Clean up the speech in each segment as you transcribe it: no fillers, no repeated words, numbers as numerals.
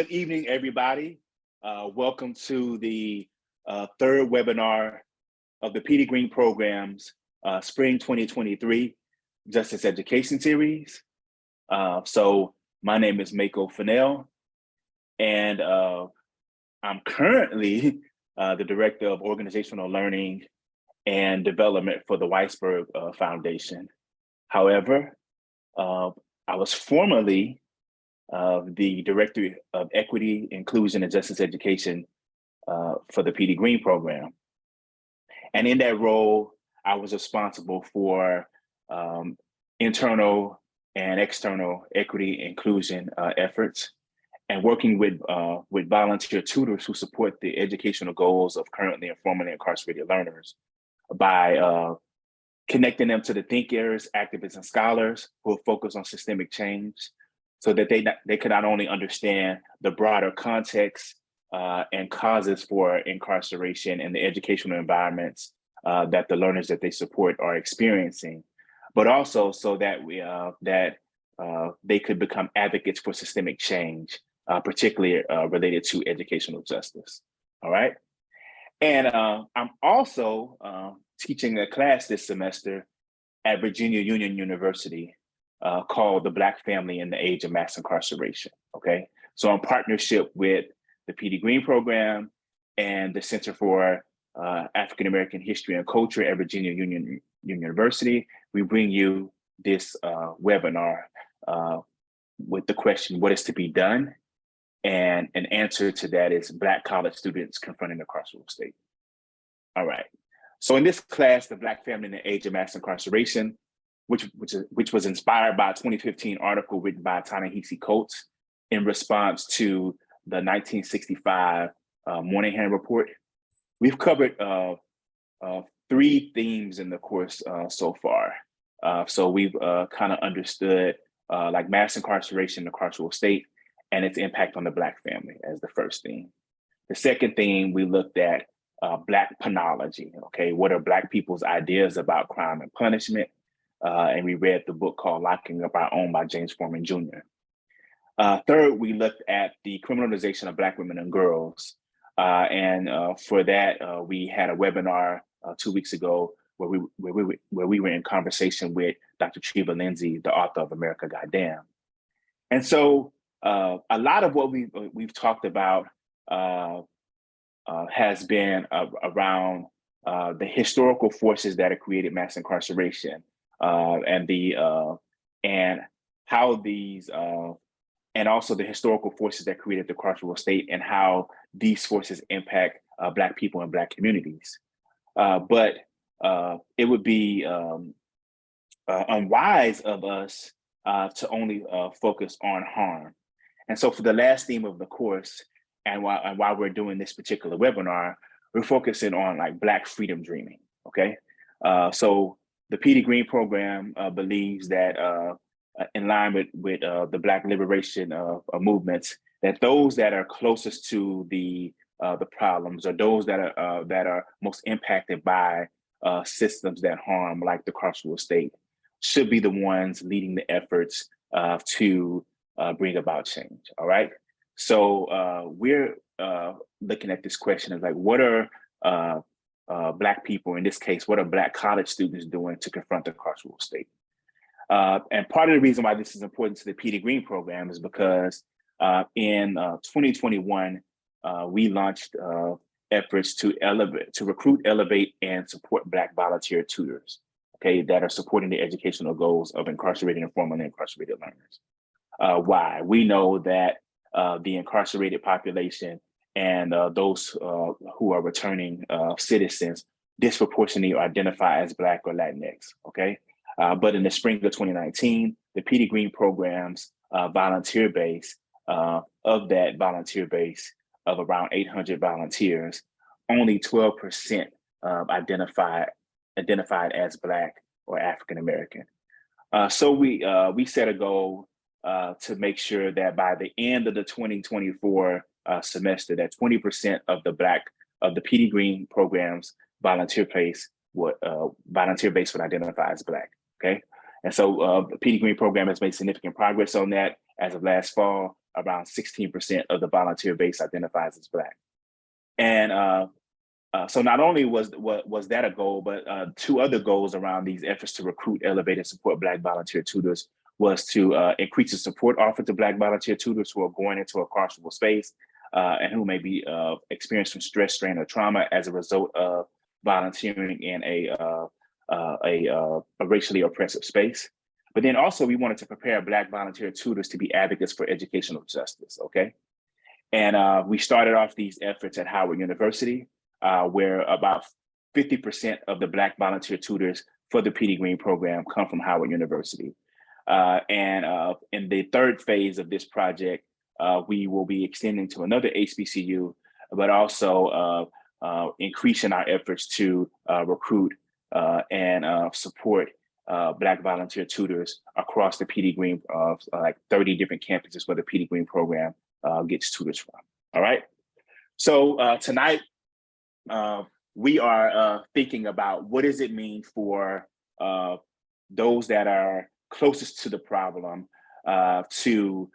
Good evening, everybody. Welcome to the third webinar of the PD Green Program's Spring 2023 Justice Education Series. So my name is Mako Fennell, and I'm currently the Director of Organizational Learning and Development for the Weisberg Foundation. However, I was formerly the Director of Equity, Inclusion, and Justice Education for the PD Green Program. And in that role, I was responsible for internal and external equity inclusion efforts, and working with volunteer tutors who support the educational goals of currently and formerly incarcerated learners by connecting them to the thinkers, activists, and scholars who focus on systemic change, so that they could not only understand the broader context and causes for incarceration and the educational environments that the learners that they support are experiencing, but also so that they could become advocates for systemic change, particularly related to educational justice. All right. And I'm also teaching a class this semester at Virginia Union University called The Black Family in the Age of Mass Incarceration, okay? So in partnership with the PD Green Program and the Center for African American History and Culture at Virginia Union University, we bring you this webinar with the question, what is to be done? And an answer to that is Black college students confronting the carceral state. All right, so in this class, The Black Family in the Age of Mass Incarceration, which was inspired by a 2015 article written by Ta-Nehisi Coates in response to the 1965 Moynihan Report. We've covered 3 themes in the course so far. So we've kind of understood like mass incarceration in the carceral state and its impact on the Black family as the first theme. The second theme, we looked at Black penology, okay? What are Black people's ideas about crime and punishment? And we read the book called Locking Up Our Own by James Forman Jr. Third, we looked at the criminalization of Black women and girls. And for that, we had a webinar 2 weeks ago where we were in conversation with Dr. Treva Lindsay, the author of America Goddamn. And so a lot of what we've talked about has been around the historical forces that have created mass incarceration. And how these and also the historical forces that created the carceral state and how these forces impact Black people and Black communities. But it would be unwise of us to only focus on harm. And so for the last theme of the course, and while we're doing this particular webinar, we're focusing on like Black freedom dreaming, okay? So the PD Green Program believes that in line with the Black liberation movements, that those that are closest to the problems, or those that are most impacted by systems that harm, like the carceral state, should be the ones leading the efforts to bring about change. All right. So we're looking at this question of like, what are Black people, in this case, what are Black college students doing to confront the carceral state? And part of the reason why this is important to the PD Green Program is because in 2021, we launched efforts to recruit, elevate, and support Black volunteer tutors, okay, that are supporting the educational goals of incarcerated and formerly incarcerated learners. Why? We know that the incarcerated population and those who are returning citizens disproportionately identify as Black or Latinx, okay? But in the spring of 2019, the PD Green Program's volunteer base, of that volunteer base of around 800 volunteers, only 12% identified as Black or African American. So we set a goal to make sure that by the end of the 2024 semester, that 20% of the PD Green Program's volunteer base would identify as Black. Okay, and so the PD Green Program has made significant progress on that. As of last fall, around 16% of the volunteer base identifies as Black. And so not only was that a goal, but two other goals around these efforts to recruit, elevate, and support Black volunteer tutors was to increase the support offered to Black volunteer tutors who are going into a carceral space and who may be experiencing stress, strain, or trauma as a result of volunteering in a racially oppressive space. But then also we wanted to prepare Black volunteer tutors to be advocates for educational justice, okay? And we started off these efforts at Howard University, where about 50% of the Black volunteer tutors for the PD Green program come from Howard University. And in the third phase of this project, we will be extending to another HBCU, but also increasing our efforts to recruit and support Black volunteer tutors across the PD Green, like 30 different campuses where the PD Green program gets tutors from. All right. So tonight, we are thinking about what does it mean for those that are closest to the problem to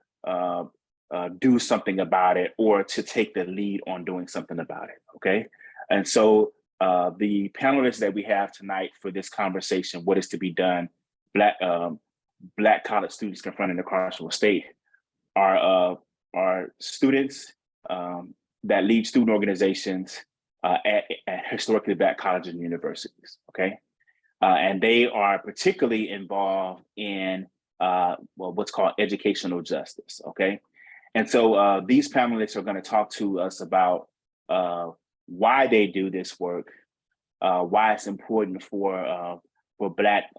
do something about it, or to take the lead on doing something about it, okay? And so the panelists that we have tonight for this conversation, what is to be done, Black college students confronting the carceral state, are students that lead student organizations at historically Black colleges and universities, okay? And they are particularly involved in what's called educational justice, okay? And so these panelists are going to talk to us about why they do this work, why it's important for Black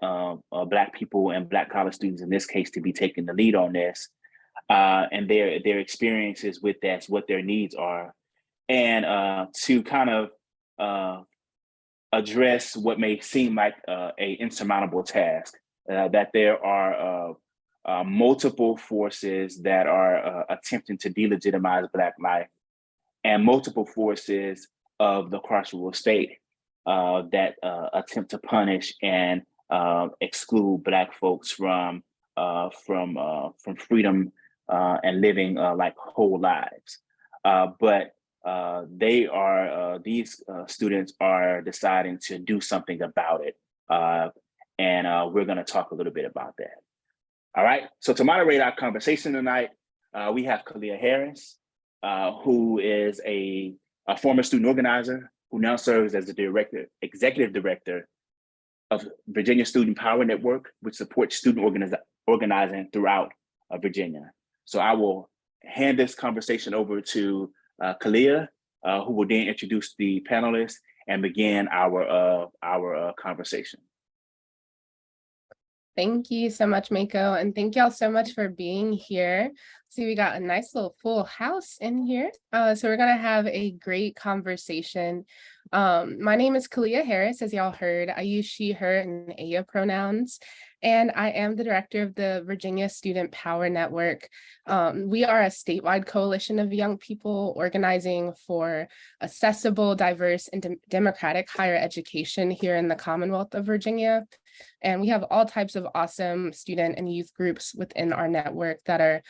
people and Black college students in this case to be taking the lead on this, and their experiences with that, what their needs are, and to kind of address what may seem like a insurmountable task, that there are multiple forces that are attempting to delegitimize Black life, and multiple forces of the carceral state that attempt to punish and exclude Black folks from freedom and living like whole lives. But these students are deciding to do something about it. And we're gonna talk a little bit about that. All right, so to moderate our conversation tonight, we have Kalia Harris, who is a former student organizer who now serves as the executive director of Virginia Student Power Network, which supports student organizing throughout Virginia. So I will hand this conversation over to Kalia, who will then introduce the panelists and begin our conversation. Thank you so much, Mako, and thank y'all so much for being here. See, we got a nice little full house in here. So we're gonna have a great conversation. My name is Kalia Harris, as y'all heard. I use she, her, and aya pronouns, and I am the director of the Virginia Student Power Network. We are a statewide coalition of young people organizing for accessible, diverse, and democratic higher education here in the Commonwealth of Virginia. And we have all types of awesome student and youth groups within our network that are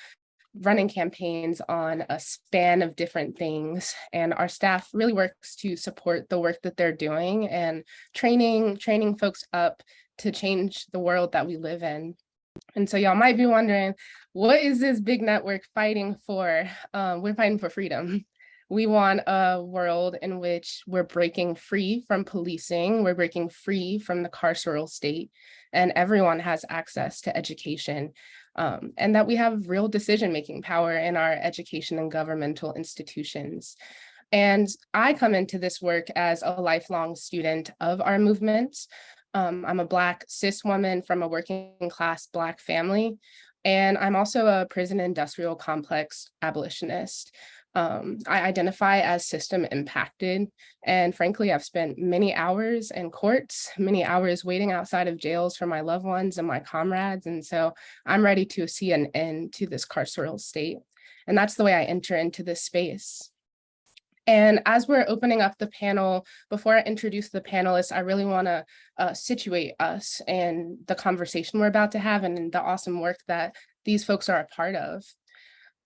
running campaigns on a span of different things. And our staff really works to support the work that they're doing and training folks up to change the world that we live in. And so y'all might be wondering, what is this big network fighting for? We're fighting for freedom. We want a world in which we're breaking free from policing, we're breaking free from the carceral state, and everyone has access to education, and that we have real decision-making power in our education and governmental institutions. And I come into this work as a lifelong student of our movement. I'm a Black cis woman from a working class Black family, and I'm also a prison industrial complex abolitionist. I identify as system impacted, and frankly, I've spent many hours in courts, many hours waiting outside of jails for my loved ones and my comrades, and so I'm ready to see an end to this carceral state. And that's the way I enter into this space. And as we're opening up the panel, before I introduce the panelists, I really want to situate us and the conversation we're about to have and the awesome work that these folks are a part of.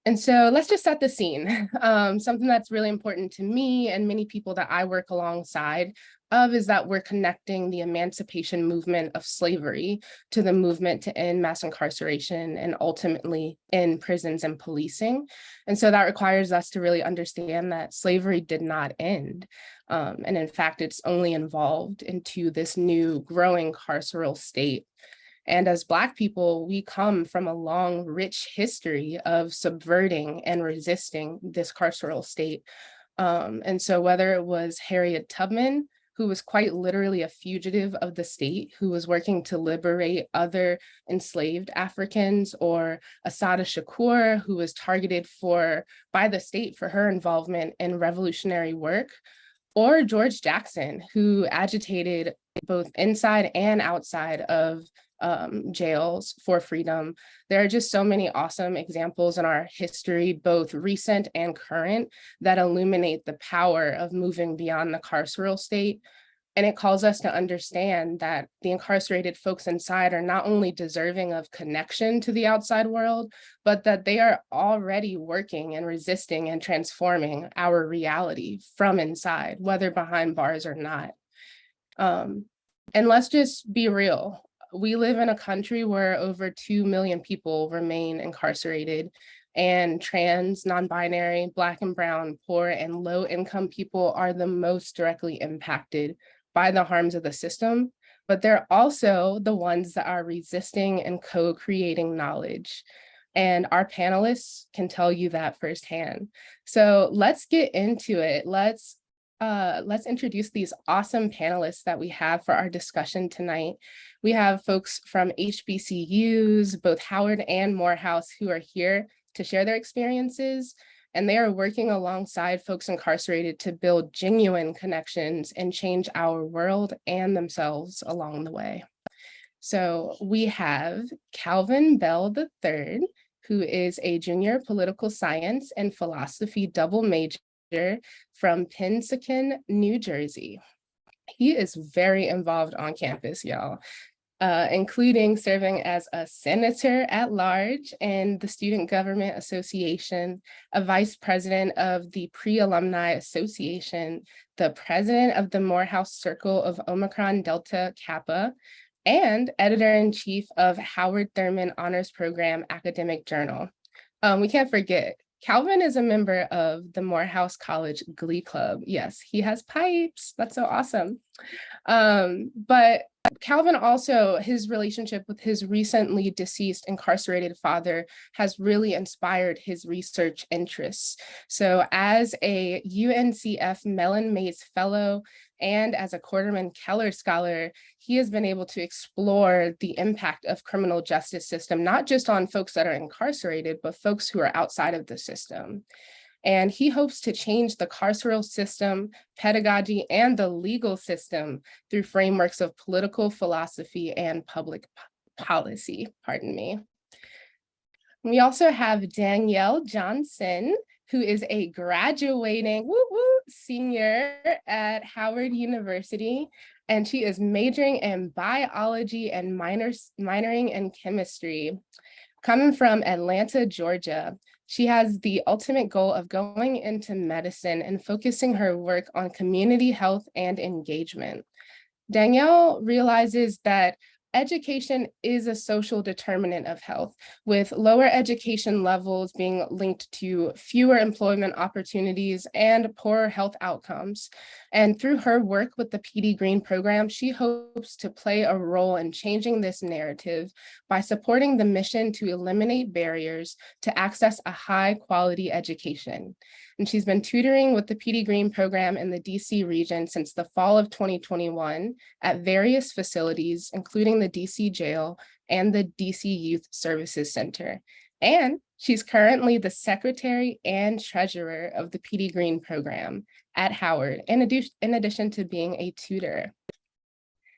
And so let's just set the scene. Something that's really important to me and many people that I work alongside of is that we're connecting the emancipation movement of slavery to the movement to end mass incarceration and ultimately end prisons and policing. And so that requires us to really understand that slavery did not end. And in fact, it's only evolved into this new growing carceral state. And as Black people, we come from a long, rich history of subverting and resisting this carceral state. And so whether it was Harriet Tubman, who was quite literally a fugitive of the state, who was working to liberate other enslaved Africans, or Assata Shakur, who was targeted by the state for her involvement in revolutionary work, or George Jackson, who agitated both inside and outside of jails for freedom. There are just so many awesome examples in our history, both recent and current, that illuminate the power of moving beyond the carceral state. And it calls us to understand that the incarcerated folks inside are not only deserving of connection to the outside world, but that they are already working and resisting and transforming our reality from inside, whether behind bars or not. And let's just be real. We live in a country where over 2 million people remain incarcerated, and trans, non-binary, Black and brown, poor, and low-income people are the most directly impacted by the harms of the system, but they're also the ones that are resisting and co-creating knowledge. And our panelists can tell you that firsthand. So let's get into it. Let's introduce these awesome panelists that we have for our discussion tonight. We have folks from HBCUs, both Howard and Morehouse, who are here to share their experiences, and they are working alongside folks incarcerated to build genuine connections and change our world and themselves along the way. So we have Calvin Bell III, who is a junior political science and philosophy double major from Pennsauken, New Jersey. He is very involved on campus, y'all, including serving as a senator at large in the Student Government Association, a vice president of the Pre-Alumni Association, the president of the Morehouse Circle of Omicron Delta Kappa, and editor-in-chief of Howard Thurman Honors Program Academic Journal. We can't forget, Calvin is a member of the Morehouse College Glee Club. Yes, he has pipes. That's so awesome. But Calvin also, his relationship with his recently deceased incarcerated father has really inspired his research interests. So as a UNCF Mellon Mays Fellow and as a Quarterman Keller Scholar, he has been able to explore the impact of criminal justice system, not just on folks that are incarcerated, but folks who are outside of the system. And he hopes to change the carceral system, pedagogy, and the legal system through frameworks of political philosophy and public policy, pardon me. We also have Danielle Johnson, who is a graduating senior at Howard University, and she is majoring in biology and minoring in chemistry. Coming from Atlanta, Georgia, she has the ultimate goal of going into medicine and focusing her work on community health and engagement. Danielle realizes that education is a social determinant of health, with lower education levels being linked to fewer employment opportunities and poorer health outcomes. And through her work with the PD Green program, she hopes to play a role in changing this narrative by supporting the mission to eliminate barriers to access a high quality education. And she's been tutoring with the PD Green program in the DC region since the fall of 2021 at various facilities, including the DC Jail and the DC Youth Services Center. And she's currently the secretary and treasurer of the PD Green program at Howard, in addition to being a tutor.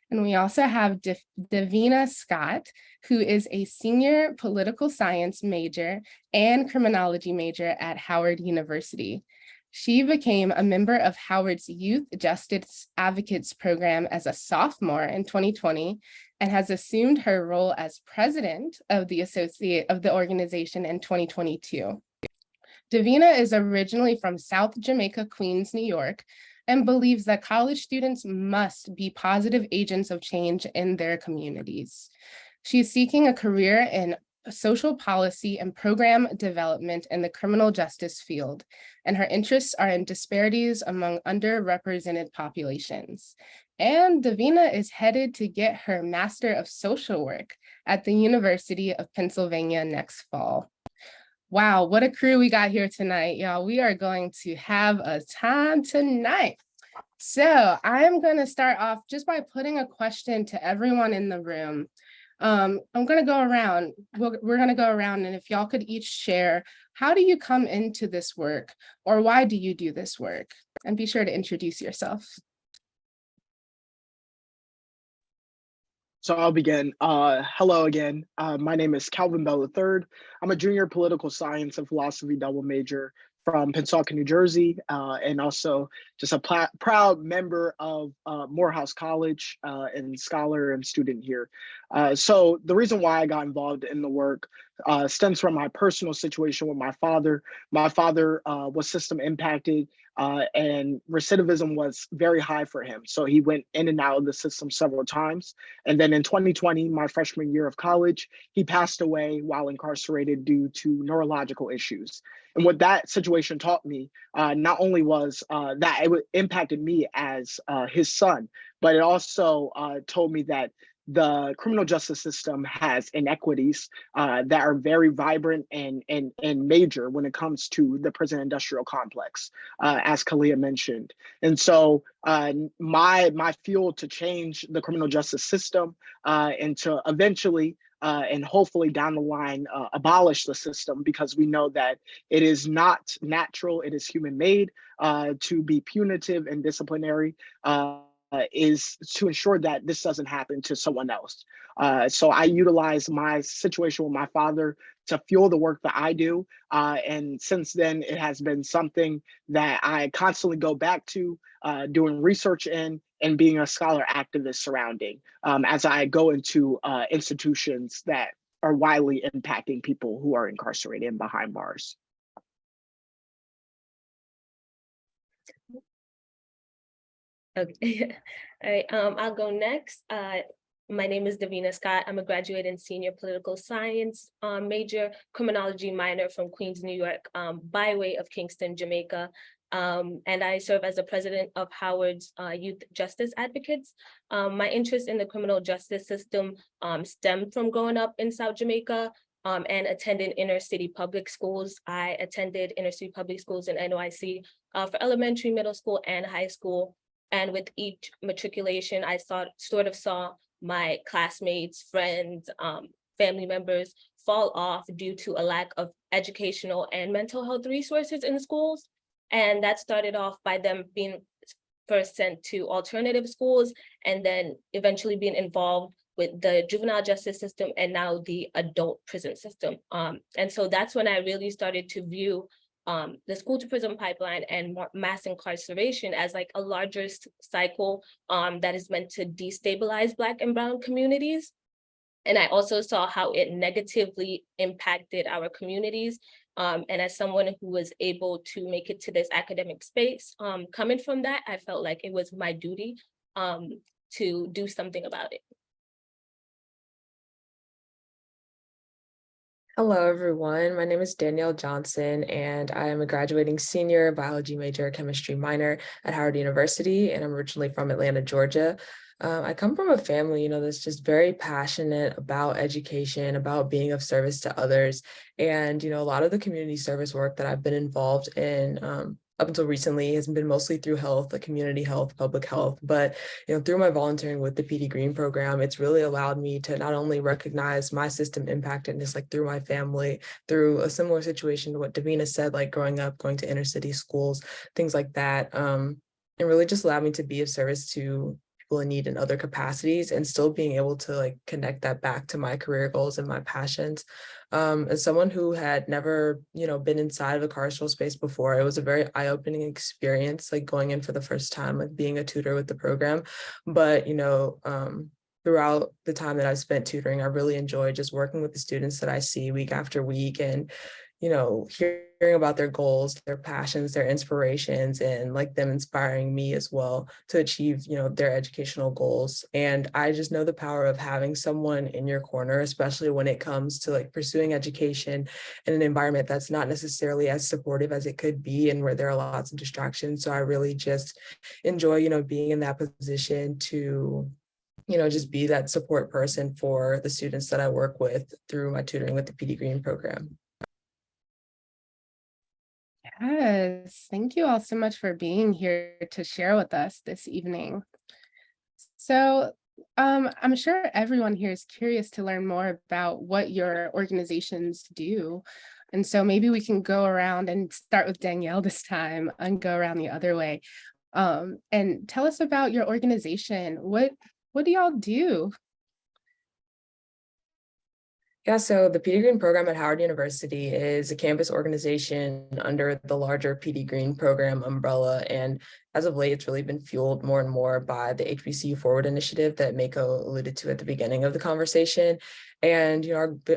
And we also have Davina Scott, who is a senior political science major and criminology major at Howard University. She became a member of Howard's Youth Justice Advocates program as a sophomore in 2020 and has assumed her role as president of the organization in 2022. Davina is originally from South Jamaica, Queens, New York, and believes that college students must be positive agents of change in their communities. She is seeking a career in social policy and program development in the criminal justice field, and her interests are in disparities among underrepresented populations. And Davina is headed to get her Master of Social Work at the University of Pennsylvania next fall. Wow, what a crew we got here tonight, y'all. We are going to have a time tonight. So I'm going to start off just by putting a question to everyone in the room. I'm going to go around. We're going to go around, and if y'all could each share, how do you come into this work, or why do you do this work? And be sure to introduce yourself. So I'll begin. Hello again. My name is Calvin Bell III. I'm a junior political science and philosophy double major from Pensacola, New Jersey, and also just a proud member of Morehouse College and scholar and student here. So the reason why I got involved in the work stems from my personal situation with my father. My father was system impacted and recidivism was very high for him. So he went in and out of the system several times. And then in 2020, my freshman year of college, he passed away while incarcerated due to neurological issues. And what that situation taught me, not only was that it impacted me as his son, but it also told me that the criminal justice system has inequities that are very vibrant and major when it comes to the prison industrial complex, as Kalia mentioned. And so my fuel to change the criminal justice system and to eventually and hopefully down the line abolish the system, because we know that it is not natural, it is human made to be punitive and disciplinary, is to ensure that this doesn't happen to someone else. So I utilize my situation with my father to fuel the work that I do. And since then, it has been something that I constantly go back to, doing research in, and being a scholar activist surrounding as I go into institutions that are widely impacting people who are incarcerated and behind bars. Okay, all right, I'll go next. My name is Davina Scott. I'm a graduating senior political science major, criminology minor from Queens, New York, by way of Kingston, Jamaica. And I serve as the president of Howard's Youth Justice Advocates. My interest in the criminal justice system stemmed from growing up in South Jamaica and attending inner city public schools. I attended inner city public schools in NYC for elementary, middle school, and high school. And with each matriculation, I sort of saw my classmates, friends, family members fall off due to a lack of educational and mental health resources in schools. And that started off by them being first sent to alternative schools and then eventually being involved with the juvenile justice system and now the adult prison system. And so that's when I really started to view the school to prison pipeline and mass incarceration as like a larger cycle that is meant to destabilize Black and Brown communities. And I also saw how it negatively impacted our communities. And as someone who was able to make it to this academic space, coming from that, I felt like it was my duty to do something about it. Hello, everyone. My name is Danielle Johnson, and I am a graduating senior biology major, chemistry minor at Howard University, and I'm originally from Atlanta, Georgia. I come from a family, that's just very passionate about education, about being of service to others. And, a lot of the community service work that I've been involved in up until recently has been mostly through health, like community health, public health. But, through my volunteering with the PD Green program, it's really allowed me to not only recognize my system impactedness, like through my family, through a similar situation to what Davina said, like growing up, going to inner city schools, things like that. It really just allowed me to be of service to people in need in other capacities and still being able to like connect that back to my career goals and my passions. As someone who had never, been inside of a carceral space before, it was a very eye-opening experience, like going in for the first time, like being a tutor with the program. But, throughout the time that I've spent tutoring, I really enjoyed just working with the students that I see week after week and, hearing about their goals, their passions, their inspirations, and like them inspiring me as well to achieve, their educational goals. And I just know the power of having someone in your corner, especially when it comes to like pursuing education in an environment that's not necessarily as supportive as it could be and where there are lots of distractions. So I really just enjoy, being in that position to just be that support person for the students that I work with through my tutoring with the PD Green program. Yes, thank you all so much for being here to share with us this evening. So I'm sure everyone here is curious to learn more about what your organizations do. And so maybe we can go around and start with Danielle this time and go around the other way. And tell us about your organization. What do y'all do? Yeah, so the PD Green program at Howard University is a campus organization under the larger PD Green program umbrella. And as of late, it's really been fueled more and more by the HBCU Forward Initiative that Mako alluded to at the beginning of the conversation. And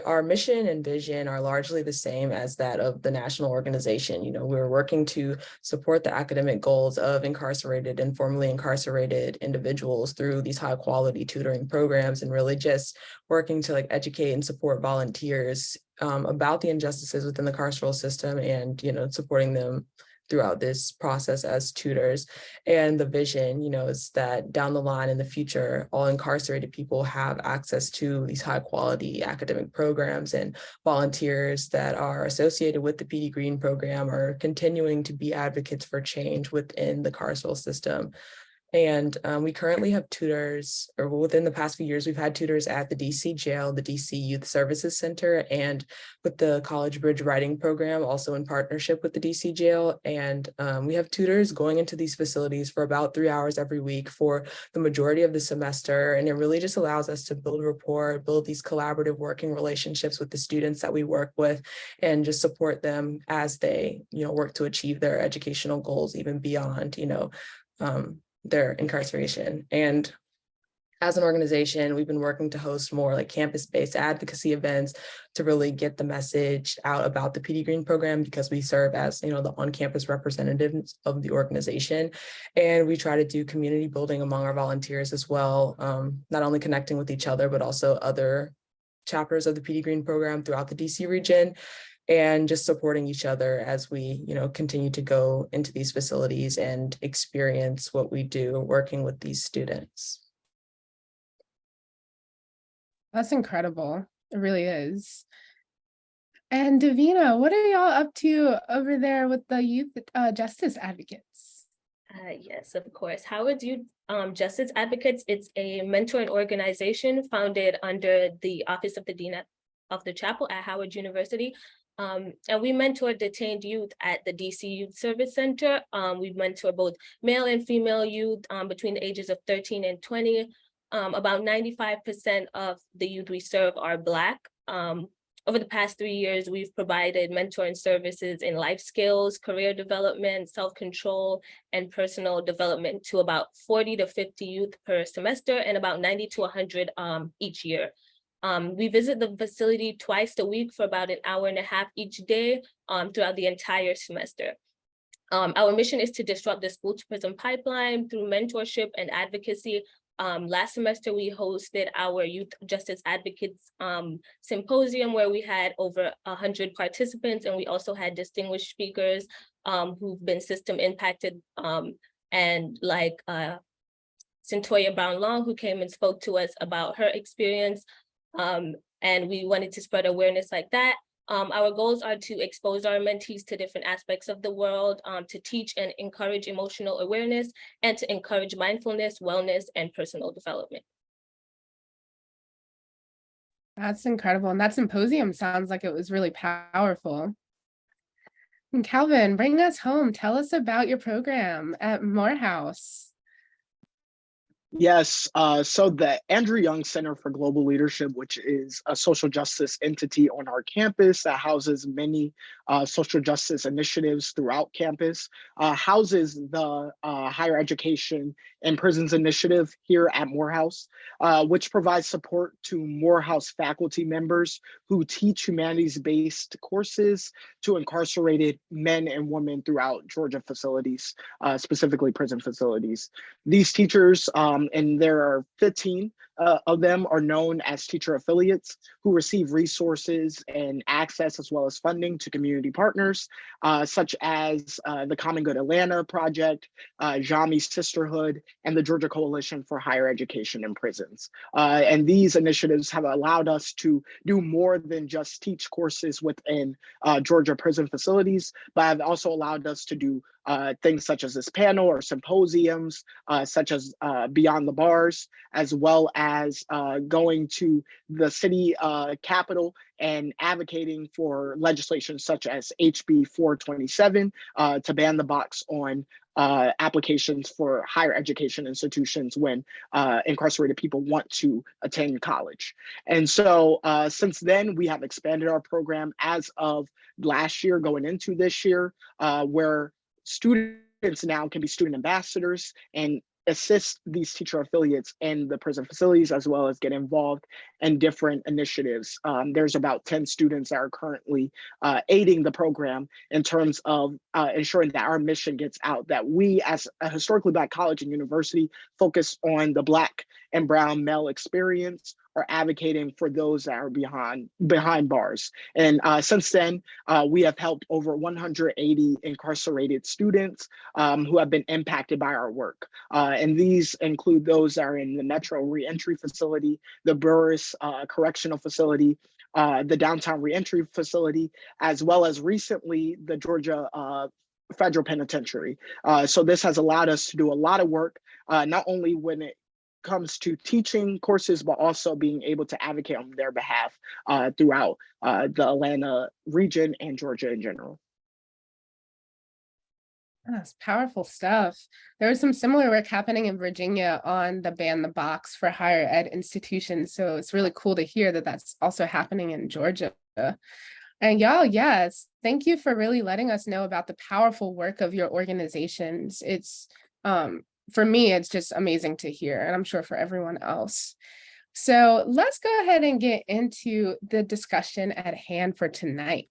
our mission and vision are largely the same as that of the national organization. We're working to support the academic goals of incarcerated and formerly incarcerated individuals through these high quality tutoring programs, and really just working to like educate and support volunteers about the injustices within the carceral system, and supporting them throughout this process as tutors. And the vision, is that down the line in the future, all incarcerated people have access to these high quality academic programs, and volunteers that are associated with the PD Green program are continuing to be advocates for change within the carceral system. And we currently have tutors, or within the past few years, we've had tutors at the DC jail, the DC Youth Services Center, and with the College Bridge Writing Program, also in partnership with the DC jail. And we have tutors going into these facilities for about 3 hours every week for the majority of the semester. And it really just allows us to build rapport, build these collaborative working relationships with the students that we work with, and just support them as they, work to achieve their educational goals, even beyond, their incarceration. And as an organization, we've been working to host more like campus-based advocacy events to really get the message out about the PD Green program, because we serve as, the on-campus representatives of the organization. And we try to do community building among our volunteers as well, not only connecting with each other, but also other chapters of the PD Green program throughout the DC region, and just supporting each other as we, continue to go into these facilities and experience what we do working with these students. That's incredible. It really is. And Davina, what are y'all up to over there with the Youth Justice Advocates? Yes, of course. Howard's Youth Justice Advocates, it's a mentoring organization founded under the Office of the Dean of the Chapel at Howard University. And we mentor detained youth at the DC Youth Service Center. We mentor both male and female youth between the ages of 13 and 20. About 95% of the youth we serve are Black. Over the past 3 years, we've provided mentoring services in life skills, career development, self-control, and personal development to about 40 to 50 youth per semester, and about 90 to 100 each year. We visit the facility twice a week for about an hour and a half each day throughout the entire semester. Our mission is to disrupt the school to prison pipeline through mentorship and advocacy. Last semester, we hosted our Youth Justice Advocates Symposium, where we had over 100 participants, and we also had distinguished speakers who've been system impacted, and like Centoya Brown-Long, who came and spoke to us about her experience. And we wanted to spread awareness like that. Our goals are to expose our mentees to different aspects of the world, to teach and encourage emotional awareness, and to encourage mindfulness, wellness, and personal development. That's incredible. And that symposium sounds like it was really powerful. And Calvin, bring us home. Tell us about your program at Morehouse. Yes, so the Andrew Young Center for Global Leadership, which is a social justice entity on our campus that houses many social justice initiatives throughout campus, houses the Higher Education and Prisons Initiative here at Morehouse, which provides support to Morehouse faculty members who teach humanities-based courses to incarcerated men and women throughout Georgia facilities, specifically prison facilities. These teachers, and there are 15 of them, are known as teacher affiliates who receive resources and access as well as funding to community partners, such as the Common Good Atlanta Project, Jami Sisterhood, and the Georgia Coalition for Higher Education in Prisons. And these initiatives have allowed us to do more than just teach courses within Georgia prison facilities, but have also allowed us to do things such as this panel or symposiums, such as Beyond the Bars, as well as going to the city capitol and advocating for legislation such as HB 427 to ban the box on applications for higher education institutions when incarcerated people want to attend college. And so since then, we have expanded our program as of last year going into this year, where students now can be student ambassadors and assist these teacher affiliates in the prison facilities, as well as get involved in different initiatives. There's about 10 students that are currently aiding the program in terms of ensuring that our mission gets out, that we as a historically Black college and university focus on the Black and brown male experience, are advocating for those that are behind bars. And since then, we have helped over 180 incarcerated students who have been impacted by our work. And these include those that are in the Metro Reentry Facility, the Burris Correctional Facility, the Downtown Reentry Facility, as well as recently the Georgia Federal Penitentiary. So this has allowed us to do a lot of work, not only when it comes to teaching courses, but also being able to advocate on their behalf throughout the Atlanta region and Georgia in general. That's powerful stuff. There was some similar work happening in Virginia on the ban the box for higher ed institutions. So it's really cool to hear that that's also happening in Georgia. And y'all, yes, thank you for really letting us know about the powerful work of your organizations. It's for me, it's just amazing to hear, and I'm sure for everyone else. So let's go ahead and get into the discussion at hand for tonight.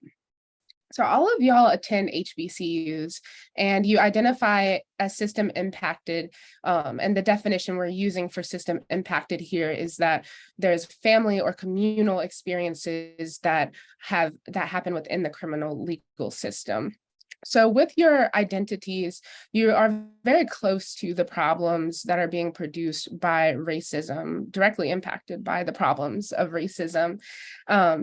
So all of y'all attend HBCUs and you identify as system impacted, and the definition we're using for system impacted here is that there's family or communal experiences that happen within the criminal legal system. So with your identities, you are very close to the problems that are being produced by racism, directly impacted by the problems of racism,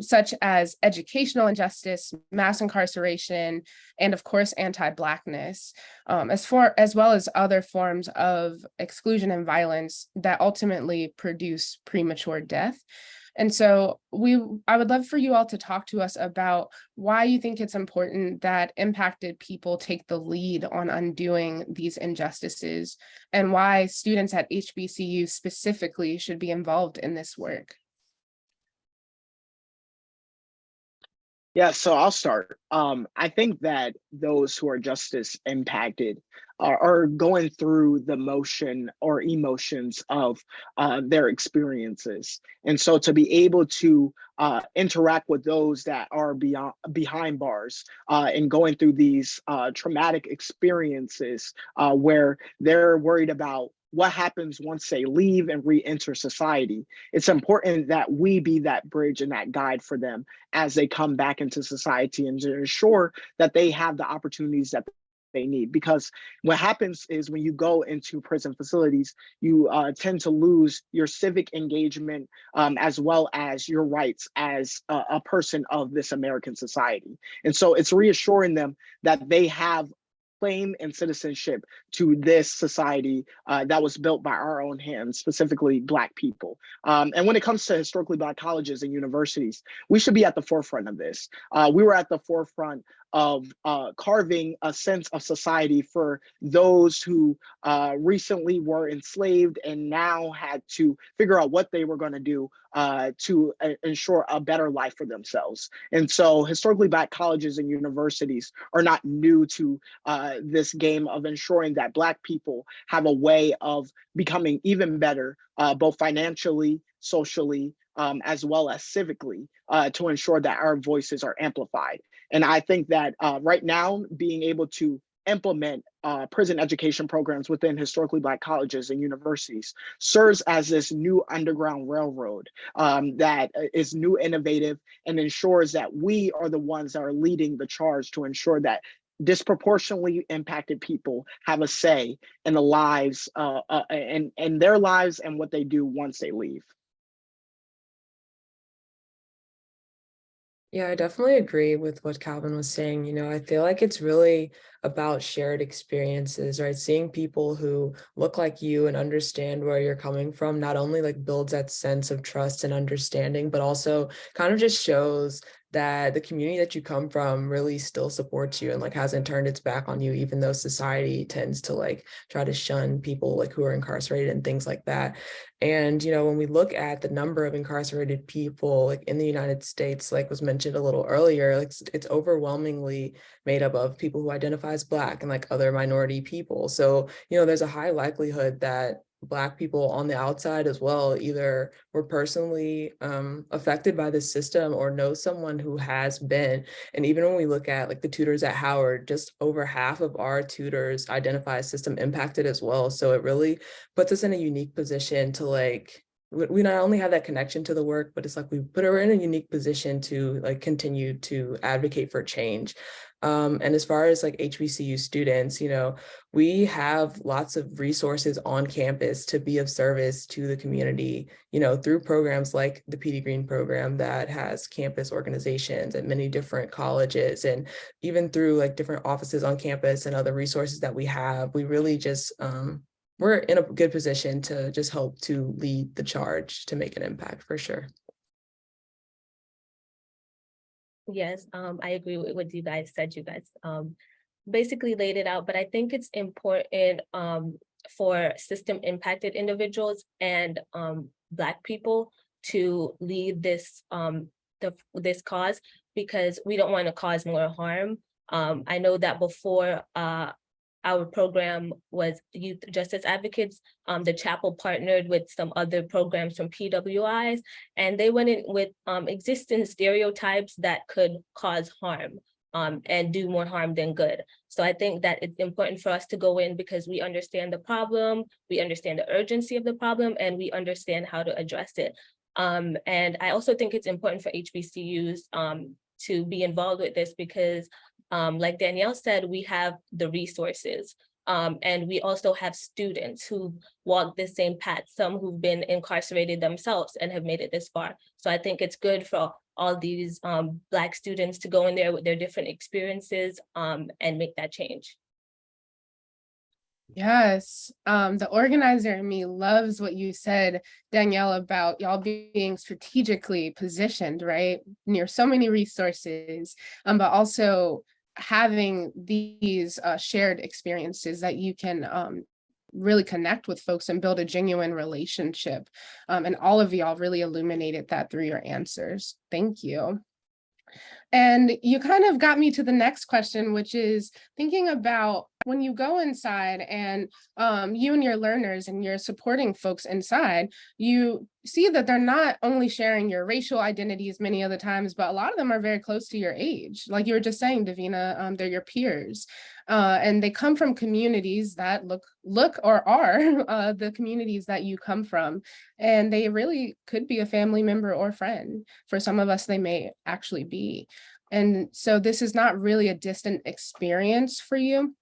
such as educational injustice, mass incarceration, and of course, anti-Blackness, as well as other forms of exclusion and violence that ultimately produce premature death. And so I would love for you all to talk to us about why you think it's important that impacted people take the lead on undoing these injustices, and why students at HBCU specifically should be involved in this work. Yeah, so I'll start. I think that those who are justice impacted are going through the motion or emotions of their experiences. And so to be able to interact with those that are behind bars and going through these traumatic experiences where they're worried about what happens once they leave and re-enter society. It's important that we be that bridge and that guide for them as they come back into society, and to ensure that they have the opportunities that they need. Because what happens is when you go into prison facilities, you tend to lose your civic engagement as well as your rights as a person of this American society. And so it's reassuring them that they have claim and citizenship to this society that was built by our own hands, specifically Black people. And when it comes to historically Black colleges and universities, we should be at the forefront of this. We were at the forefront of carving a sense of society for those who recently were enslaved and now had to figure out what they were going to do to ensure a better life for themselves. And so historically Black colleges and universities are not new to this game of ensuring that Black people have a way of becoming even better, both financially, socially, as well as civically, to ensure that our voices are amplified. And I think that right now, being able to implement prison education programs within historically Black colleges and universities serves as this new underground railroad that is new, innovative, and ensures that we are the ones that are leading the charge to ensure that disproportionately impacted people have a say in the lives and their lives and what they do once they leave. Yeah, I definitely agree with what Calvin was saying. You know, I feel like it's really about shared experiences, right? Seeing people who look like you and understand where you're coming from not only like builds that sense of trust and understanding, but also kind of just shows that the community that you come from really still supports you and like hasn't turned its back on you, even though society tends to like try to shun people like who are incarcerated and things like that. And, you know, when we look at the number of incarcerated people like in the United States, like was mentioned a little earlier, like it's overwhelmingly made up of people who identify as Black and like other minority people. So, you know, there's a high likelihood that Black people on the outside as well either were personally affected by this system or know someone who has been. And even when we look at like the tutors at Howard, just over half of our tutors identify as system impacted as well. So it really puts us in a unique position to like, we not only have that connection to the work, but it's like we put her in a unique position to like continue to advocate for change. And as far as like HBCU students, you know, we have lots of resources on campus to be of service to the community, you know, through programs like the PD Green program that has campus organizations at many different colleges, and even through like different offices on campus and other resources that we have. We really just, we're in a good position to just help to lead the charge to make an impact for sure. Yes, I agree with what you guys said. You guys basically laid it out, but I think it's important for system impacted individuals and Black people to lead this this cause, because we don't want to cause more harm. I know that before our program was Youth Justice Advocates, the chapel partnered with some other programs from PWIs, and they went in with existing stereotypes that could cause harm and do more harm than good. So I think that it's important for us to go in because we understand the problem, we understand the urgency of the problem, and we understand how to address it. And I also think it's important for HBCUs to be involved with this because like Danielle said, we have the resources and we also have students who walk the same path, some who've been incarcerated themselves and have made it this far. So I think it's good for all these Black students to go in there with their different experiences and make that change. Yes, the organizer in me loves what you said, Danielle, about y'all being strategically positioned, right, near so many resources, but also having these shared experiences that you can really connect with folks and build a genuine relationship. And all of y'all really illuminated that through your answers. Thank you. And you kind of got me to the next question, which is thinking about when you go inside and you and your learners and you're supporting folks inside, you see that they're not only sharing your racial identities many of the times, but a lot of them are very close to your age. Like you were just saying, Davina, they're your peers. And they come from communities that look or are the communities that you come from. And they really could be a family member or friend. For some of us, they may actually be. And so this is not really a distant experience for you.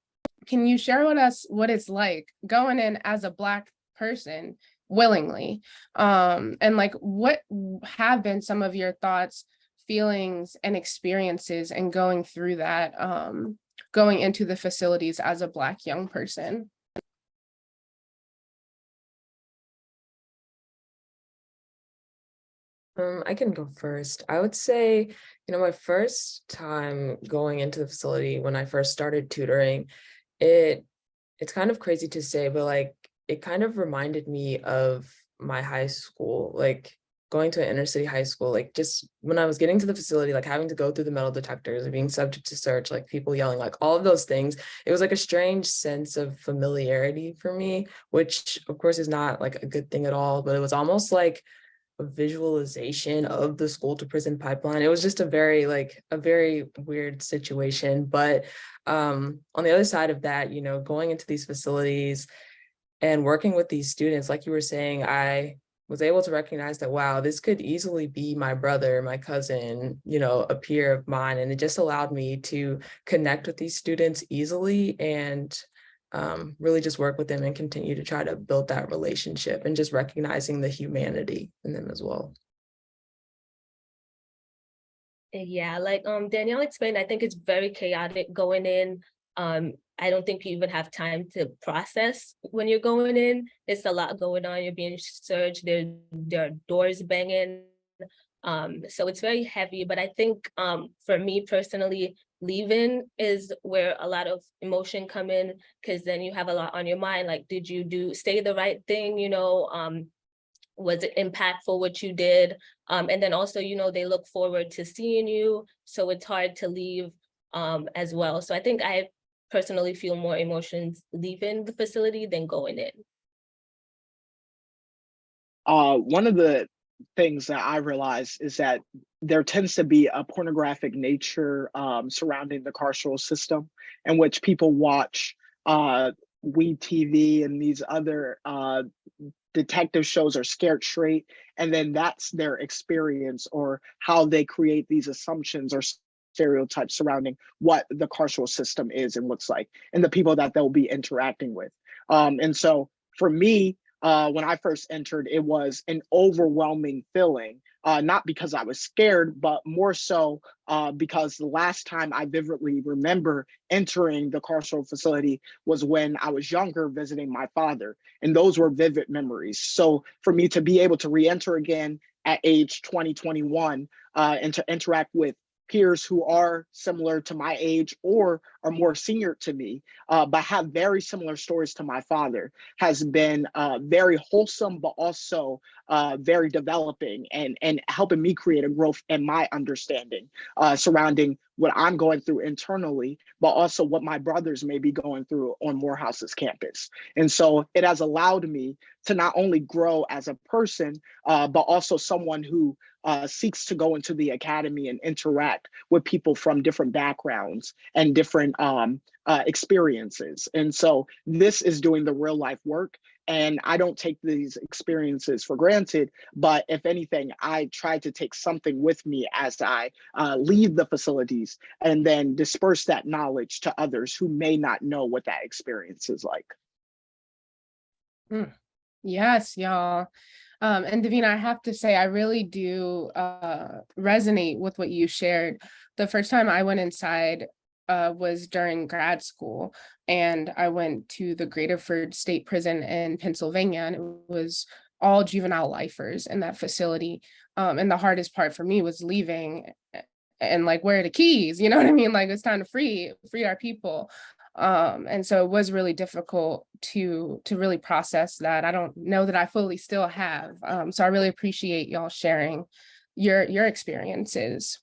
Can you share with us what it's like going in as a Black person willingly? And like, what have been some of your thoughts, feelings, and experiences in going through that, going into the facilities as a Black young person? I can go first. I would say, my first time going into the facility when I first started tutoring, it's kind of crazy to say, but like it kind of reminded me of my high school, like going to an inner city high school, like just when I was getting to the facility, like having to go through the metal detectors and being subject to search, like people yelling, like all of those things. It was like a strange sense of familiarity for me, which of course is not like a good thing at all, but it was almost like a visualization of the school to prison pipeline. It was just a very weird situation. But on the other side of that, going into these facilities and working with these students, like you were saying, I was able to recognize that, wow, this could easily be my brother, my cousin, a peer of mine. And it just allowed me to connect with these students easily and really just work with them and continue to try to build that relationship and just recognizing the humanity in them as well. Yeah, like Danielle explained, I think it's very chaotic going in. I don't think you even have time to process when you're going in. It's a lot going on. You're being searched. There are doors banging. So it's very heavy. But I think for me personally, leaving is where a lot of emotion come in, because then you have a lot on your mind. Like, did you say the right thing? Was it impactful what you did? And then also, they look forward to seeing you. So it's hard to leave as well. So I think I personally feel more emotions leaving the facility than going in. One of the things that I realize is that there tends to be a pornographic nature surrounding the carceral system, in which people watch Weed TV and these other detective shows or Scared Straight, and then that's their experience or how they create these assumptions or stereotypes surrounding what the carceral system is and looks like, and the people that they'll be interacting with. And so for me, when I first entered, it was an overwhelming feeling, not because I was scared, but more so because the last time I vividly remember entering the carceral facility was when I was younger visiting my father. And those were vivid memories. So for me to be able to re-enter again at age 20, 21, and to interact with peers who are similar to my age or are more senior to me, but have very similar stories to my father, has been very wholesome, but also very developing and helping me create a growth in my understanding surrounding what I'm going through internally, but also what my brothers may be going through on Morehouse's campus. And so it has allowed me to not only grow as a person, but also someone who seeks to go into the academy and interact with people from different backgrounds and different experiences. And so this is doing the real life work. And I don't take these experiences for granted, but if anything, I try to take something with me as I leave the facilities and then disperse that knowledge to others who may not know what that experience is like. Yes, y'all. And Davina, I have to say, I really do resonate with what you shared. The first time I went inside was during grad school, and I went to the Graterford State Prison in Pennsylvania, and it was all juvenile lifers in that facility. And the hardest part for me was leaving and like, where are the keys? You know what I mean? Like, it's time to free our people. And so it was really difficult to really process that. I don't know that I fully still have. So I really appreciate y'all sharing your experiences.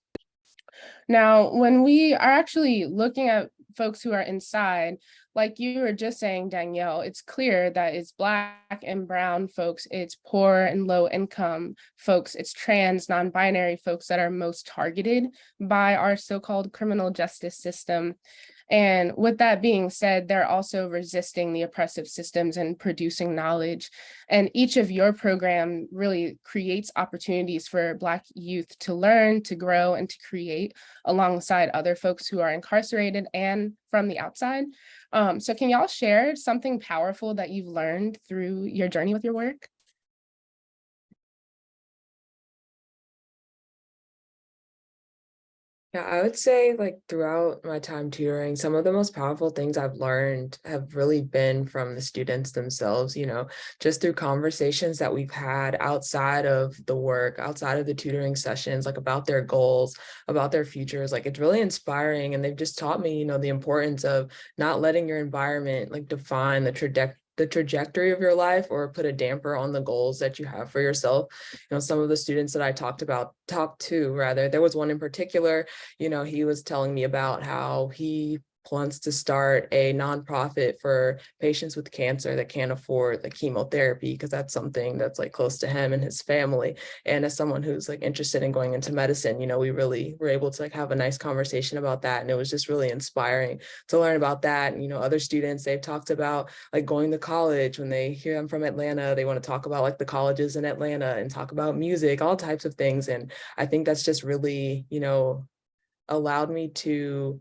Now, when we are actually looking at folks who are inside, like you were just saying, Danielle, it's clear that it's Black and brown folks, it's poor and low income folks, it's trans, non-binary folks that are most targeted by our so-called criminal justice system. And with that being said, they're also resisting the oppressive systems and producing knowledge. And each of your program really creates opportunities for Black youth to learn, to grow, and to create alongside other folks who are incarcerated and from the outside. So can y'all share something powerful that you've learned through your journey with your work? Yeah, I would say like throughout my time tutoring, some of the most powerful things I've learned have really been from the students themselves, just through conversations that we've had outside of the work, outside of the tutoring sessions, like about their goals, about their futures. Like it's really inspiring. And they've just taught me, the importance of not letting your environment like define the trajectory of your life or put a damper on the goals that you have for yourself. Some of the students that I talked to rather, there was one in particular, he was telling me about how he wants to start a nonprofit for patients with cancer that can't afford the chemotherapy, because that's something that's like close to him and his family. And as someone who's like interested in going into medicine, we really were able to like have a nice conversation about that. And it was just really inspiring to learn about that. And, other students, they've talked about like going to college. When they hear I'm from Atlanta, they want to talk about like the colleges in Atlanta and talk about music, all types of things. And I think that's just really, allowed me to,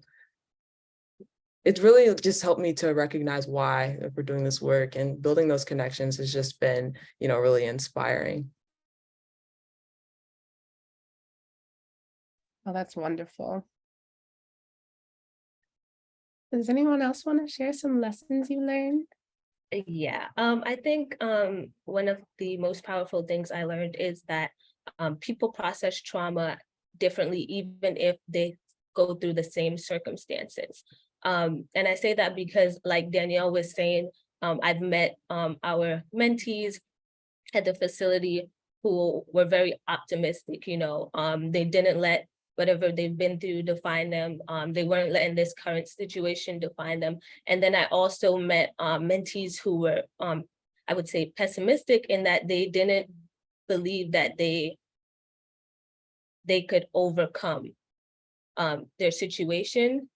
it's really just helped me to recognize why we're doing this work, and building those connections has just been, really inspiring. Oh, that's wonderful. Does anyone else want to share some lessons you learned? Yeah, I think one of the most powerful things I learned is that people process trauma differently, even if they go through the same circumstances. And I say that because, like Danielle was saying, I've met our mentees at the facility who were very optimistic. They didn't let whatever they've been through define them. They weren't letting this current situation define them. And then I also met mentees who were, I would say, pessimistic in that they didn't believe that they could overcome their situation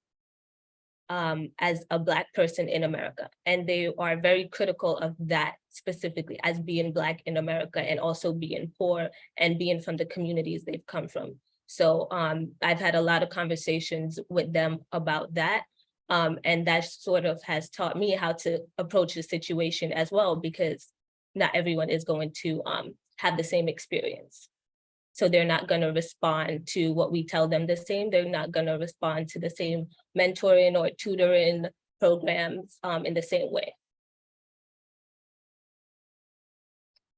as a Black person in America. And they are very critical of that specifically, as being Black in America, and also being poor and being from the communities they've come from. So I've had a lot of conversations with them about that. And that sort of has taught me how to approach the situation as well, because not everyone is going to have the same experience. So they're not going to respond to what we tell them the same. They're not going to respond to the same mentoring or tutoring programs in the same way.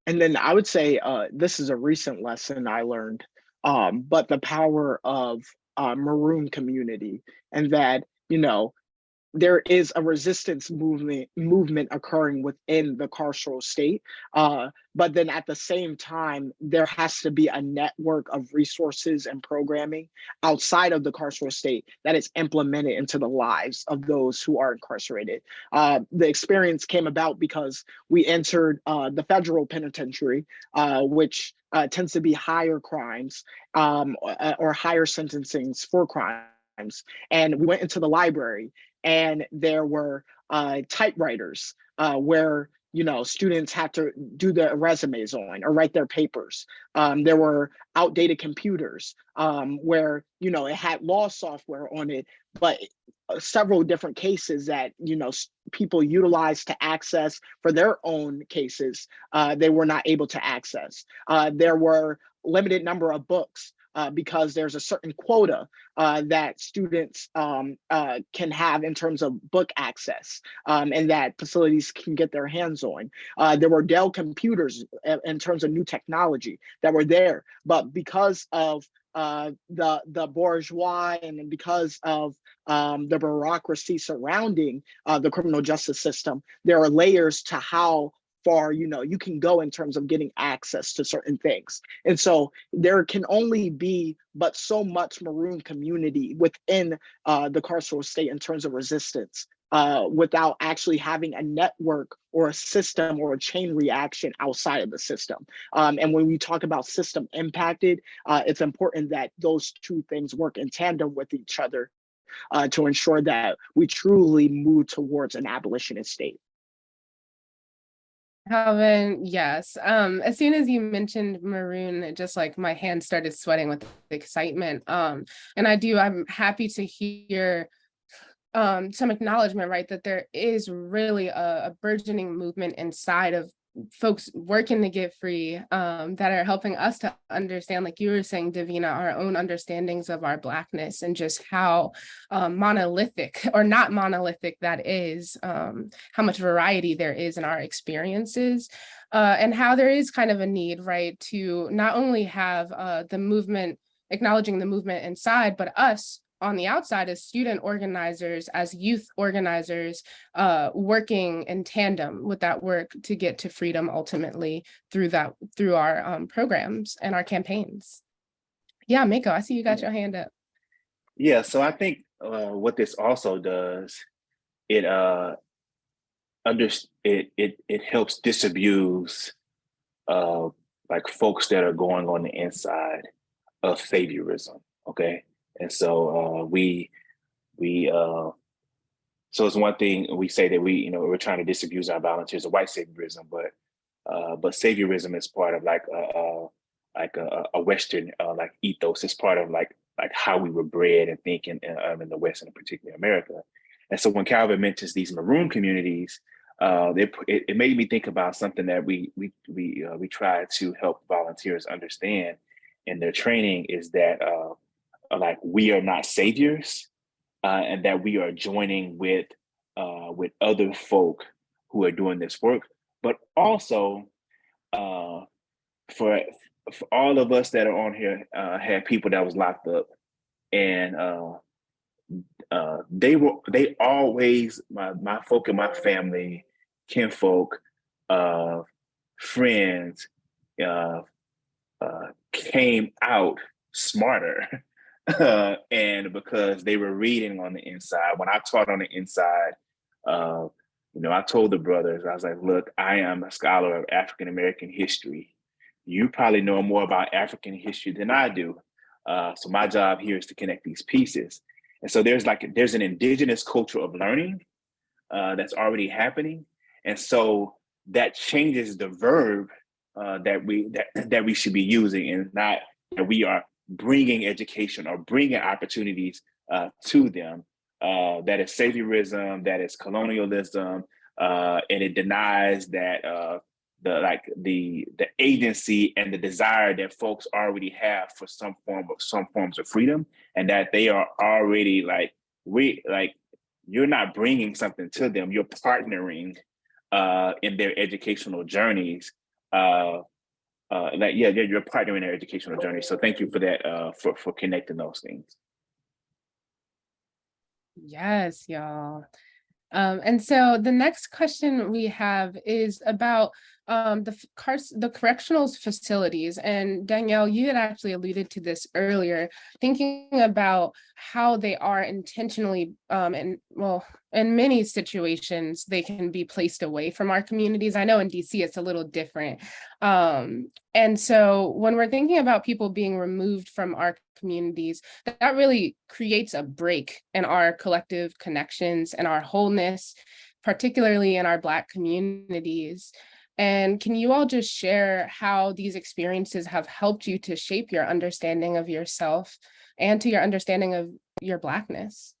And then I would say this is a recent lesson I learned, but the power of Maroon community, and that, there is a resistance movement occurring within the carceral state. But then at the same time, there has to be a network of resources and programming outside of the carceral state that is implemented into the lives of those who are incarcerated. The experience came about because we entered the federal penitentiary, which tends to be higher crimes or higher sentencings for crimes. And we went into the library, and there were typewriters where students had to do their resumes on or write their papers. There were outdated computers where it had law software on it, but several different cases that people utilized to access for their own cases, they were not able to access. There were limited number of books. Because there's a certain quota that students can have in terms of book access, and that facilities can get their hands on. There were Dell computers in terms of new technology that were there, but because of the bourgeois, and because of the bureaucracy surrounding the criminal justice system, there are layers to how far you can go in terms of getting access to certain things. And so there can only be but so much Maroon community within the carceral state in terms of resistance without actually having a network or a system or a chain reaction outside of the system. And when we talk about system impacted, it's important that those two things work in tandem with each other to ensure that we truly move towards an abolitionist state. Calvin, yes. As soon as you mentioned Maroon, it just like my hand started sweating with excitement. And I'm happy to hear some acknowledgement, right, that there is really a burgeoning movement inside of folks working to get free that are helping us to understand, like you were saying, Davina, our own understandings of our Blackness and just how monolithic or not monolithic that is, how much variety there is in our experiences, and how there is kind of a need, right, to not only have the movement, acknowledging the movement inside, but us on the outside as student organizers, as youth organizers, working in tandem with that work to get to freedom ultimately through our programs and our campaigns. Yeah, Mako, I see you got your hand up. Yeah, so I think what this also does, it helps disabuse like folks that are going on the inside of saviorism. Okay, and so so it's one thing we say that we're trying to disabuse our volunteers of white saviorism, but saviorism is part of like a Western like ethos. It's part of like how we were bred and thinking in the West, and in particular America. And so when Calvin mentions these maroon communities, it made me think about something that we try to help volunteers understand in their training, is that like we are not saviors, and that we are joining with other folk who are doing this work, but also for all of us that are on here had people that was locked up, and they always, my folk in my family, kinfolk, friends, came out smarter. And because they were reading on the inside. When I taught on the inside, I told the brothers, I was like, look, I am a scholar of African American history. You probably know more about African history than I do. So my job here is to connect these pieces. And so there's an indigenous culture of learning that's already happening. And so that changes the verb that we should be using, and not that we are bringing education or bringing opportunities to them. That is saviorism, that is colonialism, and it denies that the agency and the desire that folks already have for some forms of freedom, and that they are already you're not bringing something to them, you're partnering in their educational journeys. You're partnering in their educational journey. So thank you for that, for connecting those things. Yes, y'all. And so the next question we have is about the correctional facilities. And Danielle, you had actually alluded to this earlier, thinking about how they are intentionally, in many situations, they can be placed away from our communities. I know in DC, it's a little different. And so when we're thinking about people being removed from our communities, that really creates a break in our collective connections and our wholeness, particularly in our Black communities. And can you all just share how these experiences have helped you to shape your understanding of yourself and to your understanding of your Blackness?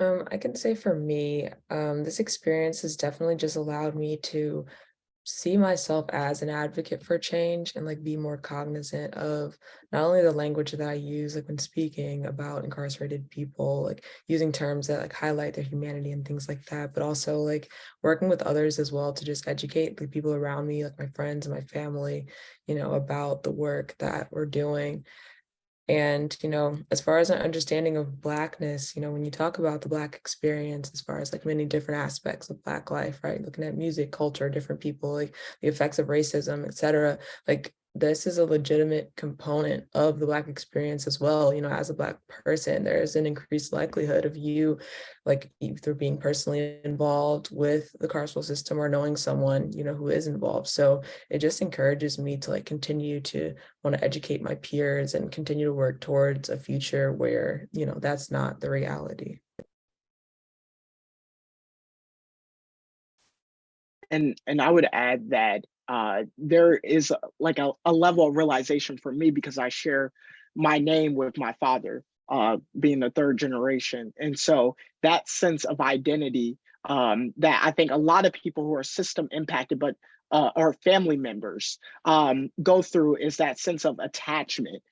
I can say for me, this experience has definitely just allowed me to see myself as an advocate for change and like be more cognizant of not only the language that I use like when speaking about incarcerated people, like using terms that like highlight their humanity and things like that, but also like working with others as well to just educate the people around me, like my friends and my family, about the work that we're doing. And, as far as an understanding of Blackness, when you talk about the Black experience, as far as like many different aspects of Black life, right? Looking at music, culture, different people, like the effects of racism, et cetera, like this is a legitimate component of the Black experience as well. As a Black person, there is an increased likelihood of you, like either being personally involved with the carceral system or knowing someone, who is involved. So it just encourages me to like continue to want to educate my peers and continue to work towards a future where, that's not the reality. And I would add that there is like a level of realization for me, because I share my name with my father. being the third generation. And so that sense of identity that I think a lot of people who are system impacted, but or family members go through is that sense of attachment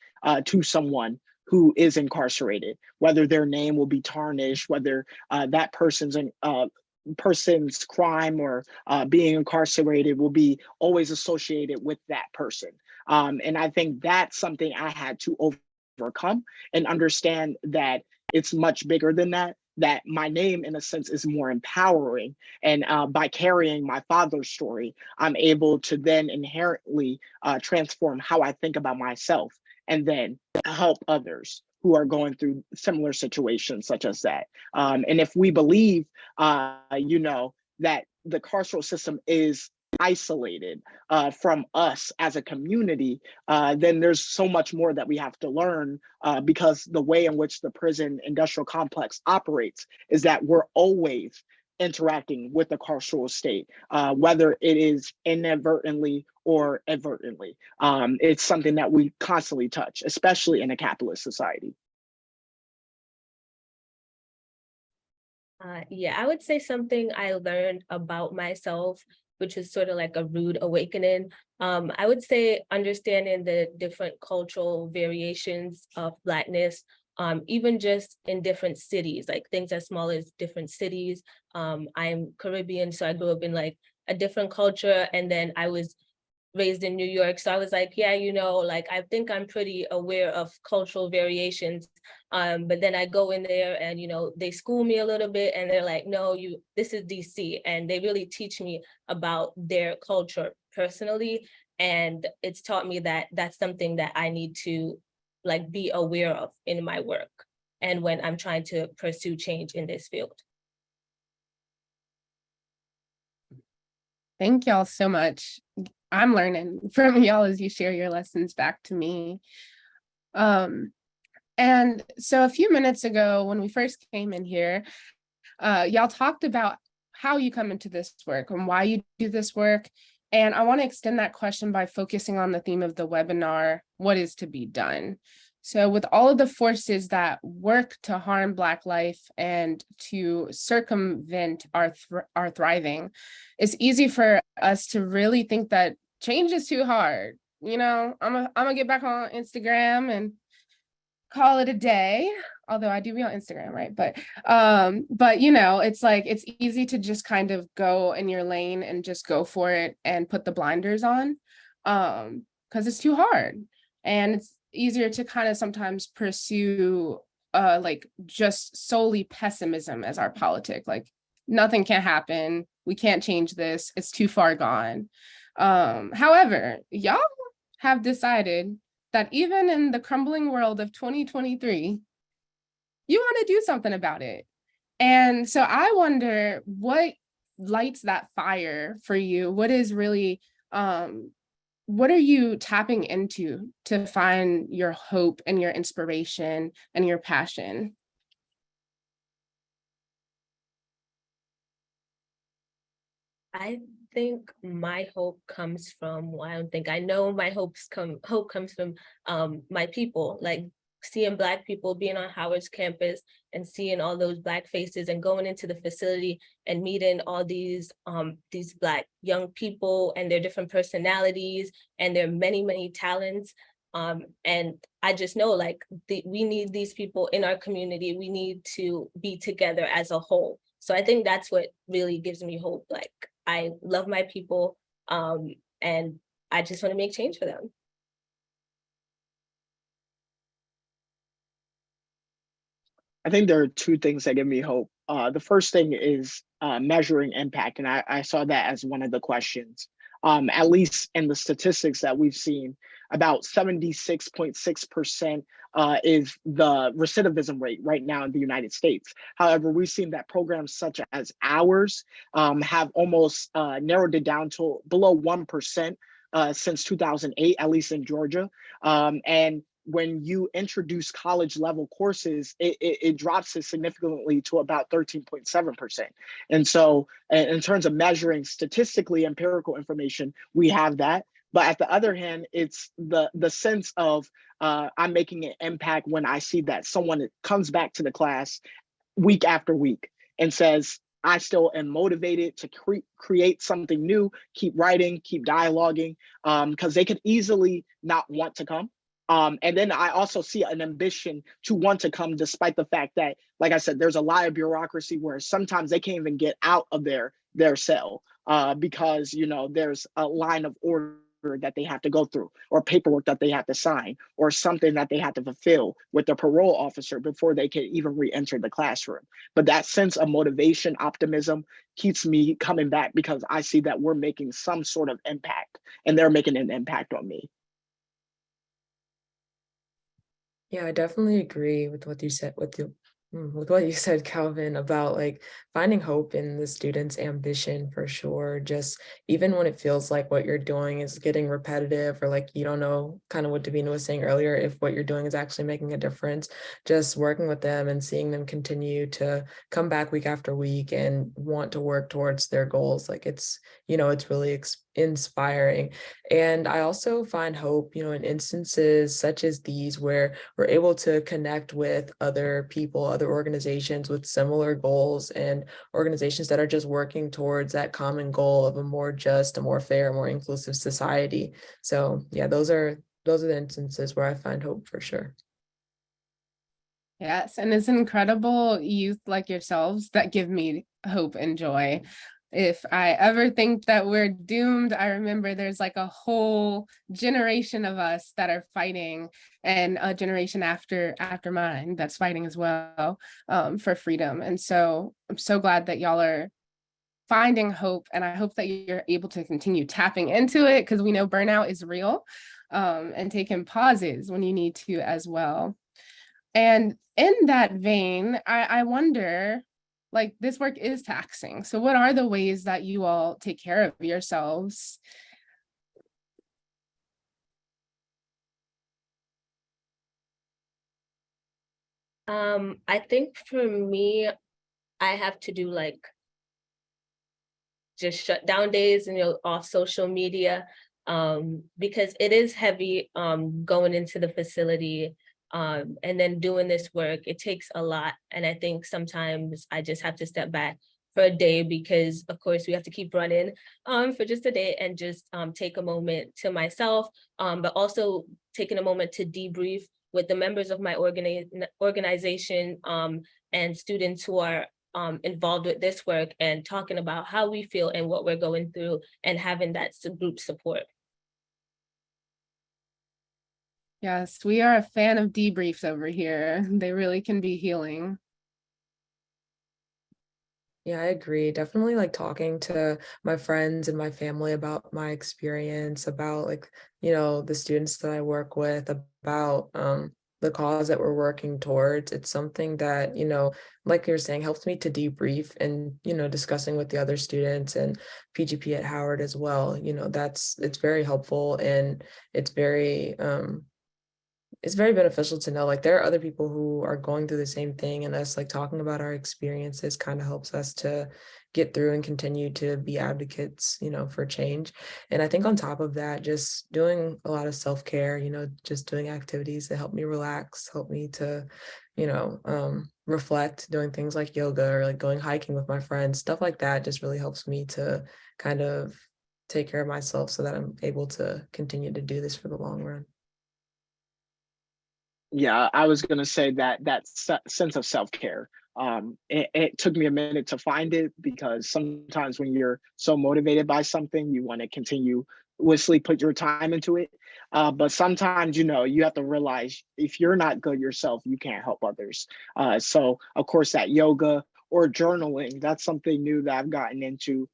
to someone who is incarcerated, whether their name will be tarnished, whether that person's crime or being incarcerated will be always associated with that person. And I think that's something I had to overcome and understand that it's much bigger than that, that my name in a sense is more empowering. And by carrying my father's story, I'm able to then inherently transform how I think about myself and then help others who are going through similar situations such as that. And if we believe, that the carceral system is isolated from us as a community, then there's so much more that we have to learn because the way in which the prison industrial complex operates is that we're always interacting with the carceral state, whether it is inadvertently or advertently. It's something that we constantly touch, especially in a capitalist society. Yeah, I would say something I learned about myself, which is sort of like a rude awakening. I would say understanding the different cultural variations of Blackness, even just in different cities, like things as small as different cities. I'm Caribbean, so I grew up in like a different culture, and then I was raised in New York. So I was like, yeah, like I think I'm pretty aware of cultural variations. But then I go in there and, they school me a little bit and they're like, no, this is DC. And they really teach me about their culture personally. And it's taught me that that's something that I need to like be aware of in my work and when I'm trying to pursue change in this field. Thank y'all so much. I'm learning from y'all as you share your lessons back to me. And so a few minutes ago, when we first came in here, y'all talked about how you come into this work and why you do this work. And I want to extend that question by focusing on the theme of the webinar, what is to be done? So with all of the forces that work to harm Black life and to circumvent our thriving, it's easy for us to really think that change is too hard. I'm gonna get back on Instagram and call it a day, although I do be on Instagram, right? But it's like, it's easy to just kind of go in your lane and just go for it and put the blinders on because it's too hard. And it's easier to kind of sometimes pursue like just solely pessimism as our politic, like nothing can happen, we can't change this, it's too far gone. However, y'all have decided that even in the crumbling world of 2023, you want to do something about it. And so I wonder what lights that fire for you? What is really, what are you tapping into to find your hope and your inspiration and your passion? I think my hope comes from, well, I know my hope comes from my people, like seeing Black people being on Howard's campus and seeing all those Black faces and going into the facility and meeting all these Black young people and their different personalities and their many, many talents. And I just know like we need these people in our community. We need to be together as a whole. So I think that's what really gives me hope. Like I love my people and I just want to make change for them. I think there are two things that give me hope. The first thing is measuring impact. And I saw that as one of the questions. At least in the statistics that we've seen, about 76.6% is the recidivism rate right now in the United States. However, we've seen that programs such as ours have almost narrowed it down to below 1% since 2008, at least in Georgia. And when you introduce college level courses, it drops it significantly to about 13.7%. And so in terms of measuring statistically empirical information, we have that. But at the other hand, it's the sense of I'm making an impact when I see that someone comes back to the class week after week and says, I still am motivated to create something new, keep writing, keep dialoguing, because they could easily not want to come. And then I also see an ambition to want to come, despite the fact that, like I said, there's a lot of bureaucracy where sometimes they can't even get out of their cell because, you know, there's a line of order that they have to go through, or paperwork that they have to sign, or something that they have to fulfill with the parole officer before they can even re-enter the classroom. But that sense of motivation, optimism keeps me coming back because I see that we're making some sort of impact and they're making an impact on me. Yeah, I definitely agree with what you said, with what you said, Calvin, about like finding hope in the student's ambition for sure. Just even when it feels like what you're doing is getting repetitive, or like you don't know, kind of what Davina was saying earlier, if what you're doing is actually making a difference, just working with them and seeing them continue to come back week after week and want to work towards their goals. Like it's, you know, it's really inspiring. And I also find hope, you know, in instances such as these where we're able to connect with other people, other organizations with similar goals, and organizations that are just working towards that common goal of a more just, a more fair, more inclusive society. So yeah, those are the instances where I find hope for sure. Yes, and it's incredible youth like yourselves that give me hope and joy. If I ever think that we're doomed, I remember there's like a whole generation of us that are fighting, and a generation after mine that's fighting as well, for freedom. And so I'm so glad that y'all are finding hope, and I hope that you're able to continue tapping into it, because we know burnout is real, and taking pauses when you need to as well. And in that vein, I wonder, like, this work is taxing. So what are the ways that you all take care of yourselves? I think for me, I have to do like just shut down days and, you know, off social media, because it is heavy going into the facility and then doing this work. It takes a lot. And I think sometimes I just have to step back for a day, because of course we have to keep running for just a day, and just take a moment to myself, but also taking a moment to debrief with the members of my organization and students who are involved with this work, and talking about how we feel and what we're going through, and having that group support. Yes, we are a fan of debriefs over here. They really can be healing. Yeah, I agree. Definitely like talking to my friends and my family about my experience, about like, you know, the students that I work with, about the cause that we're working towards. It's something that, you know, like you're saying, helps me to debrief, and, you know, discussing with the other students and PGP at Howard as well. You know, it's very helpful, and it's very beneficial to know like there are other people who are going through the same thing, and us like talking about our experiences kind of helps us to get through and continue to be advocates, you know, for change. And I think on top of that, just doing a lot of self-care, you know, just doing activities that help me relax, help me to, you know, reflect, doing things like yoga or like going hiking with my friends, stuff like that just really helps me to kind of take care of myself so that I'm able to continue to do this for the long run. Yeah, I was gonna say that sense of self-care. It took me a minute to find it, because sometimes when you're so motivated by something, you want to continuously put your time into it. But sometimes, you know, you have to realize if you're not good yourself, you can't help others. So of course, that yoga or journaling, that's something new that I've gotten into,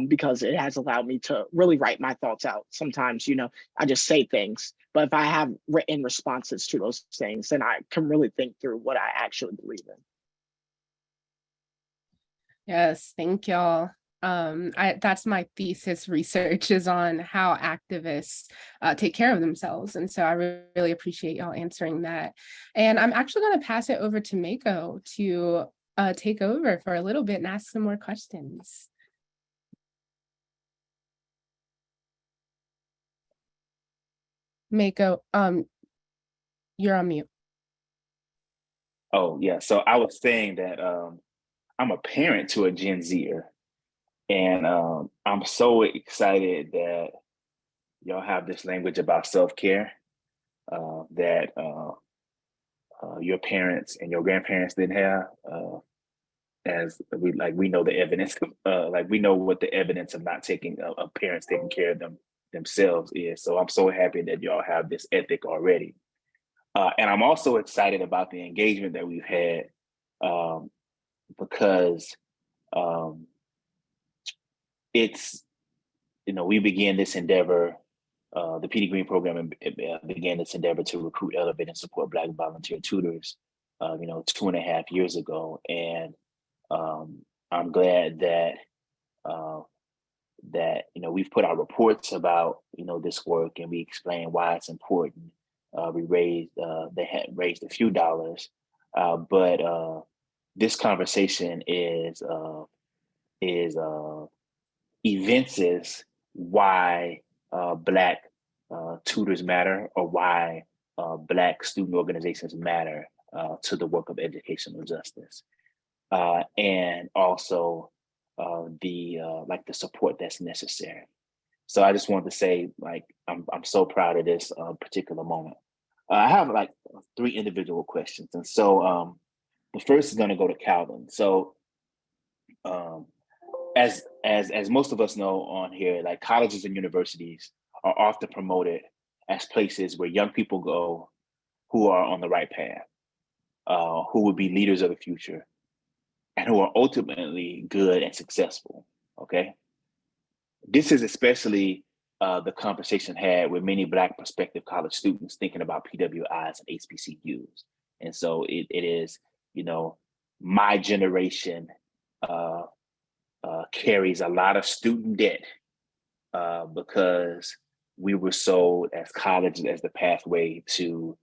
because it has allowed me to really write my thoughts out. Sometimes, you know, I just say things, but if I have written responses to those things, then I can really think through what I actually believe in. Yes, thank y'all. That's my thesis research, is on how activists take care of themselves. And so I really appreciate y'all answering that. And I'm actually going to pass it over to Mako to take over for a little bit and ask some more questions. Mako, you're on mute. Oh, yeah. So I was saying that I'm a parent to a Gen Zer, and I'm so excited that y'all have this language about self-care that your parents and your grandparents didn't have. As we know the evidence of, we know what the evidence of not taking of parents taking care of themselves is. So I'm so happy that y'all have this ethic already. And I'm also excited about the engagement that we've had because it's, we began this endeavor, the PD Green program began this endeavor to recruit, elevate, and support Black volunteer tutors, 2.5 years ago. And I'm glad that we've put out reports about this work, and we explain why it's important. They had raised a few dollars, but this conversation is evinces why Black tutors matter, or why Black student organizations matter to the work of educational justice, and also the support that's necessary. So I just wanted to say, I'm so proud of this particular moment. I have 3 individual questions, and so the first is going to go to Calvin. So as most of us know on here, colleges and universities are often promoted as places where young people go who are on the right path, who would be leaders of the future, and who are ultimately good and successful. Okay, this is especially the conversation had with many Black prospective college students thinking about PWIs and HBCUs. And so it is, my generation carries a lot of student debt because we were sold as college as the pathway to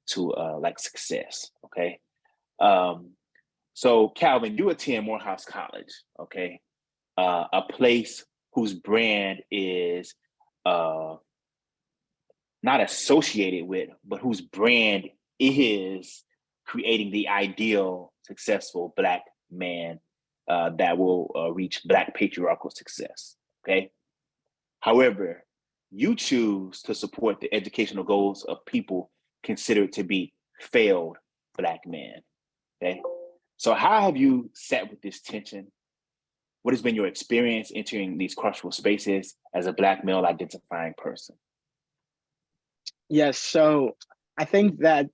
success. Okay. So Calvin, you attend Morehouse College, okay? A place whose brand is not associated with, but whose brand is creating the ideal successful Black man that will reach Black patriarchal success, okay? However, you choose to support the educational goals of people considered to be failed Black men, okay? So how have you sat with this tension? What has been your experience entering these carceral spaces as a Black male identifying person? Yes, so I think that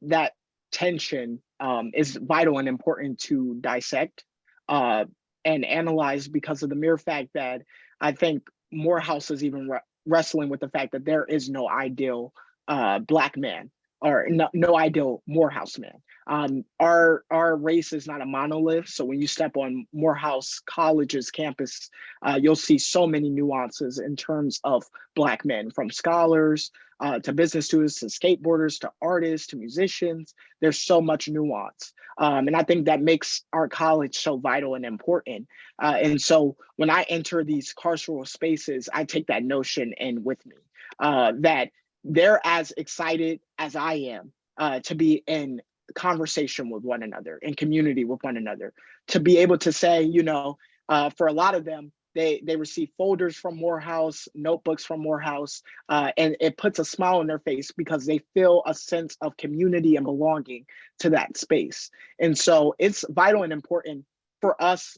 tension is vital and important to dissect and analyze, because of the mere fact that I think Morehouse is even wrestling with the fact that there is no ideal Black man, or no ideal Morehouse man. Our race is not a monolith. So when you step on Morehouse College's campus, you'll see so many nuances in terms of Black men, from scholars to business students to skateboarders to artists to musicians. There's so much nuance. And I think that makes our college so vital and important. And so when I enter these carceral spaces, I take that notion in with me, that they're as excited as I am to be in conversation with one another, in community with one another, to be able to say, for a lot of them, they receive folders from Morehouse, notebooks from Morehouse, and it puts a smile on their face because they feel a sense of community and belonging to that space. And so it's vital and important for us,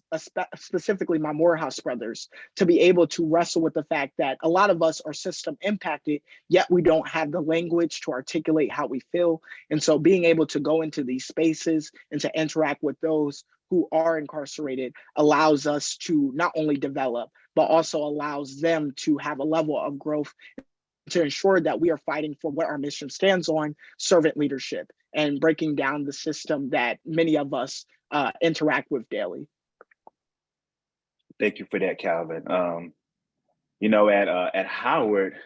specifically my Morehouse brothers, to be able to wrestle with the fact that a lot of us are system impacted, yet we don't have the language to articulate how we feel. And so being able to go into these spaces and to interact with those who are incarcerated allows us to not only develop, but also allows them to have a level of growth to ensure that we are fighting for what our mission stands on: servant leadership, and breaking down the system that many of us interact with daily. Thank you for that, Calvin. At Howard,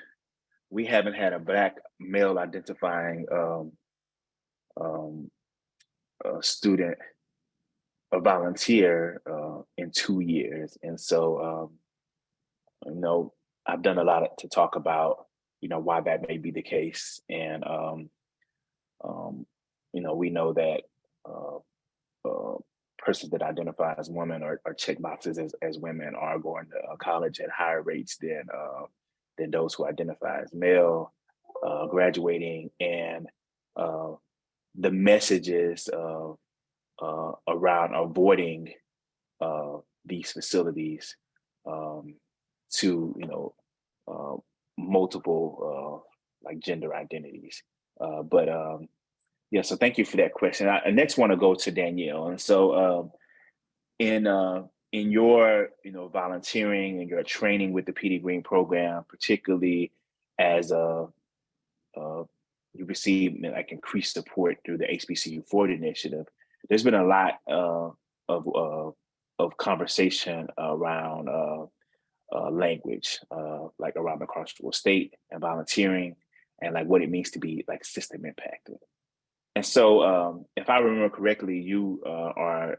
we haven't had a Black male identifying student, a volunteer in 2 years. And so, I've done a lot to talk about why that may be the case. And, we know that persons that identify as women or check boxes as women are going to college at higher rates than those who identify as male, graduating, and the messages around avoiding these facilities to multiple like gender identities. Yeah, so thank you for that question. I next want to go to Danielle. And so in your volunteering and your training with the PD Green program, particularly as you receive like increased support through the HBCU Forward Initiative, there's been a lot of conversation around language, like around the carceral state and volunteering, and like what it means to be like system impacted. And so, if I remember correctly, you are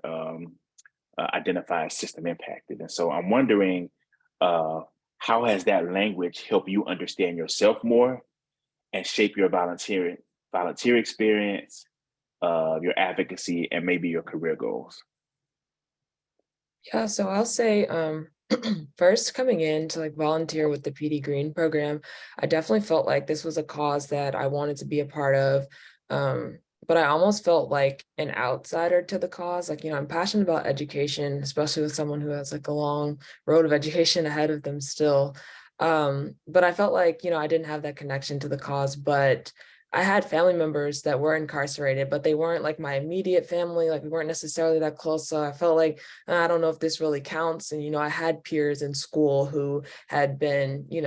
identified as system impacted. And so I'm wondering, how has that language helped you understand yourself more and shape your volunteer experience, your advocacy, and maybe your career goals? Yeah, so I'll say first coming in to like volunteer with the PD Green program, I definitely felt like this was a cause that I wanted to be a part of. But I almost felt like an outsider to the cause. Like, I'm passionate about education, especially with someone who has like a long road of education ahead of them still. But I felt like, I didn't have that connection to the cause, but I had family members that were incarcerated, but they weren't like my immediate family. Like we weren't necessarily that close. So I felt like, I don't know if this really counts. And, I had peers in school who had been, in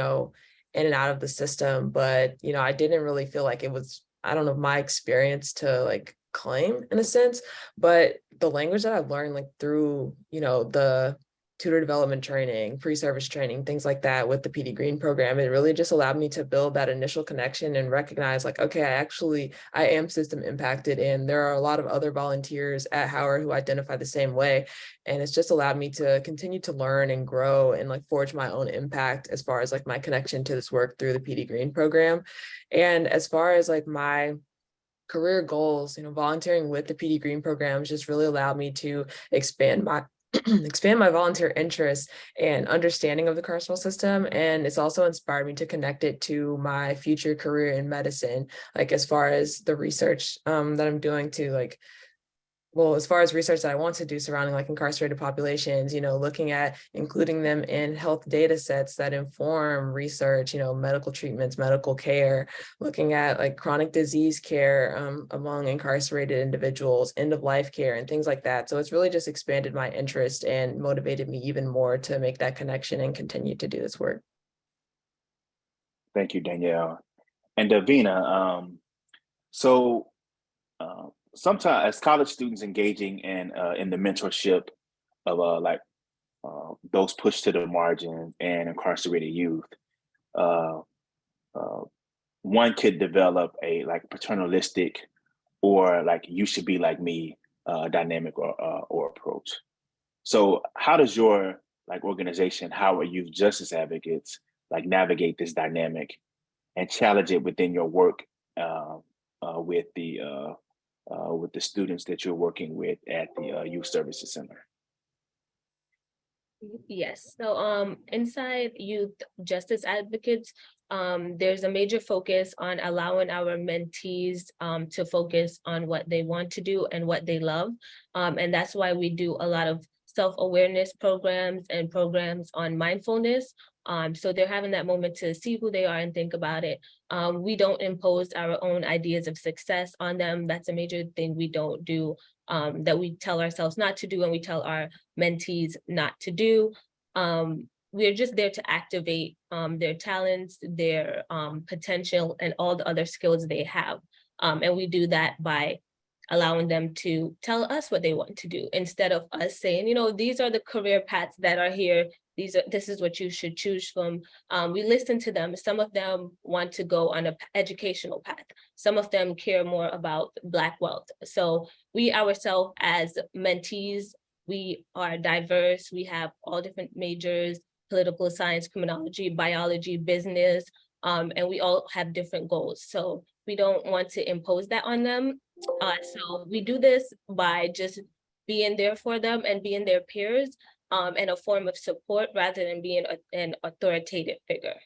and out of the system, but, I didn't really feel like it was, I don't know, my experience to like claim in a sense, but the language that I've learned like through, the tutor development training, pre-service training, things like that with the PD Green program, it really just allowed me to build that initial connection and recognize like, okay, I am system impacted, and there are a lot of other volunteers at Howard who identify the same way. And it's just allowed me to continue to learn and grow and like forge my own impact as far as like my connection to this work through the PD Green program. And as far as like my career goals, volunteering with the PD Green programs just really allowed me to expand my volunteer interest and understanding of the carceral system. And it's also inspired me to connect it to my future career in medicine, like as far as the research that I'm doing to like, well, as far as research that I want to do surrounding like incarcerated populations, looking at including them in health data sets that inform research, medical treatments, medical care, looking at like chronic disease care among incarcerated individuals, end of life care, and things like that. So it's really just expanded my interest and motivated me even more to make that connection and continue to do this work. Thank you, Danielle. And Davina, sometimes as college students engaging in the mentorship of those pushed to the margin and incarcerated youth, one could develop a like paternalistic or like you should be like me dynamic or approach. So how does your like organization, Howard Youth Justice Advocates, like navigate this dynamic and challenge it within your work with the students that you're working with at the Youth Services Center? Yes, so inside Youth Justice Advocates, there's a major focus on allowing our mentees to focus on what they want to do and what they love. And that's why we do a lot of self-awareness programs and programs on mindfulness. So they're having that moment to see who they are and think about it. We don't impose our own ideas of success on them. That's a major thing we don't do, that we tell ourselves not to do and we tell our mentees not to do. We're just there to activate their talents, their potential, and all the other skills they have. And we do that by allowing them to tell us what they want to do instead of us saying, these are the career paths that are here. This is what you should choose from. We listen to them. Some of them want to go on an educational path. Some of them care more about Black wealth. So we ourselves as mentees, we are diverse. We have all different majors: political science, criminology, biology, business. and we all have different goals. So we don't want to impose that on them. So we do this by just being there for them and being their peers, and a form of support rather than being an authoritative figure.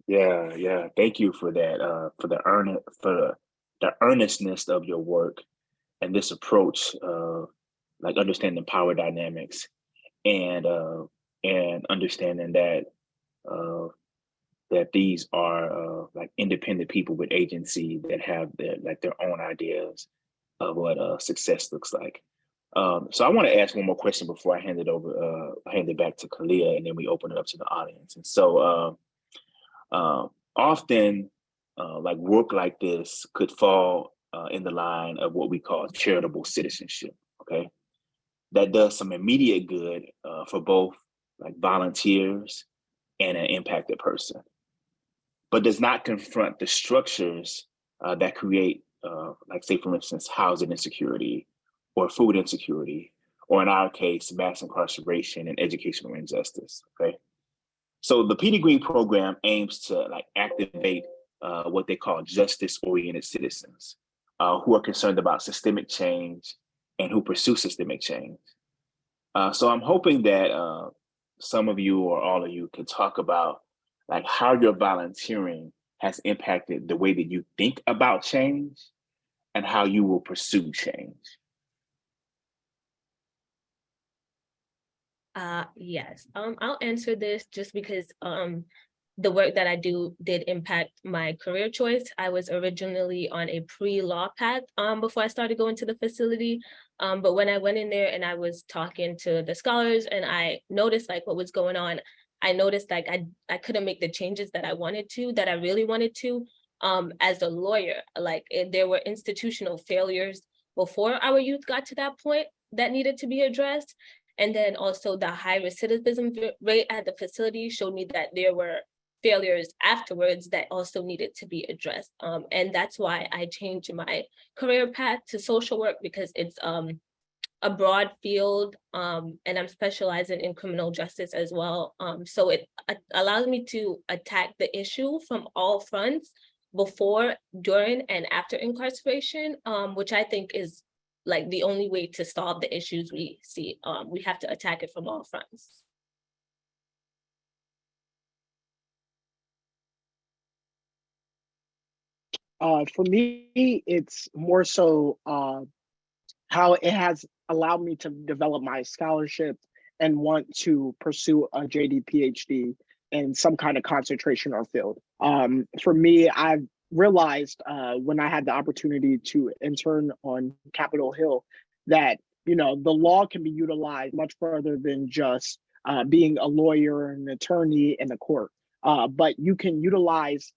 Yeah. Thank you for that. For the earnestness of your work and this approach, like understanding power dynamics and understanding that that these are like independent people with agency that have their own ideas of what success looks like. So I want to ask one more question before I hand it back to Kalia, and then we open it up to the audience. And so often, like work like this could fall in the line of what we call charitable citizenship. Okay, that does some immediate good for both like volunteers and an impacted person, but does not confront the structures that create, like say for instance, housing insecurity or food insecurity, or in our case, mass incarceration and educational injustice. Okay, so the PD Green program aims to like activate what they call justice-oriented citizens who are concerned about systemic change and who pursue systemic change. So I'm hoping that some of you or all of you can talk about like how your volunteering has impacted the way that you think about change and how you will pursue change. Yes, I'll answer this just because the work that I do did impact my career choice. I was originally on a pre-law path before I started going to the facility. But when I went in there and I was talking to the scholars and I noticed like what was going on, I noticed like I couldn't make the changes that I wanted to, that I really wanted to, as a lawyer. Like there were institutional failures before our youth got to that point that needed to be addressed. And then also the high recidivism rate at the facility showed me that there were failures afterwards that also needed to be addressed. And that's why I changed my career path to social work, because it's a broad field, and I'm specializing in criminal justice as well. So it allows me to attack the issue from all fronts before, during, and after incarceration, which I think is like the only way to solve the issues we see. We have to attack it from all fronts. For me, it's more so how it has allowed me to develop my scholarship and want to pursue a JD PhD in some kind of concentration or field. For me, I've realized when I had the opportunity to intern on Capitol Hill that, you know, the law can be utilized much further than just being a lawyer, an attorney in the court, but you can utilize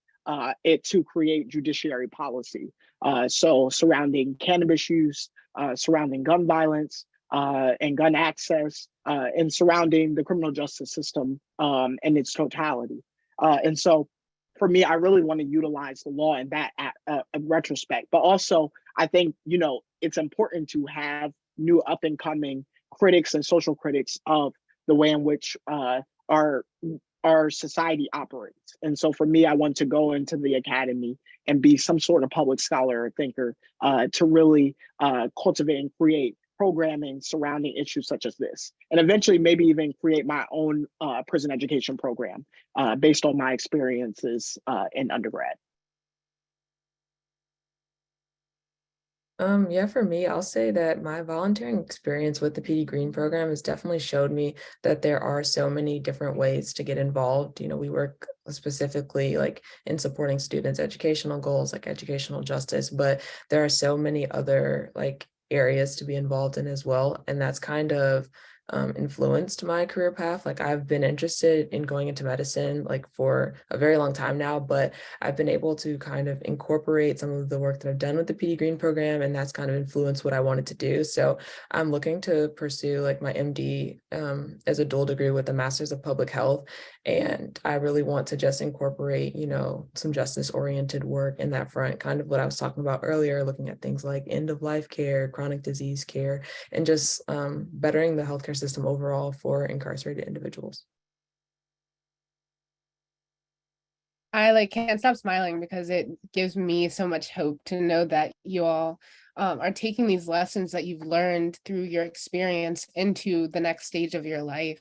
it to create judiciary policy. So surrounding cannabis use, surrounding gun violence and gun access, and surrounding the criminal justice system in its totality. And so for me, I really want to utilize the law in that retrospect. But also, I think, you know, it's important to have new up and coming critics and social critics of the way in which our society operates. And so for me, I want to go into the academy and be some sort of public scholar or thinker to really cultivate and create programming surrounding issues such as this. And eventually maybe even create my own prison education program based on my experiences in undergrad. Yeah, for me, I'll say that my volunteering experience with the PD Green program has definitely showed me that there are so many different ways to get involved. You know, we work specifically like in supporting students' educational goals, like educational justice, but there are so many other like areas to be involved in as well. And that's kind of influenced my career path. Like I've been interested in going into medicine like for a very long time now, but I've been able to kind of incorporate some of the work that I've done with the PD Green program, and that's kind of influenced what I wanted to do. So I'm looking to pursue like my MD as a dual degree with a master's of public health. And I really want to just incorporate, you know, some justice oriented work in that front, kind of what I was talking about earlier, looking at things like end of life care, chronic disease care, and just bettering the healthcare system overall for incarcerated individuals. I like can't stop smiling because it gives me so much hope to know that you all are taking these lessons that you've learned through your experience into the next stage of your life.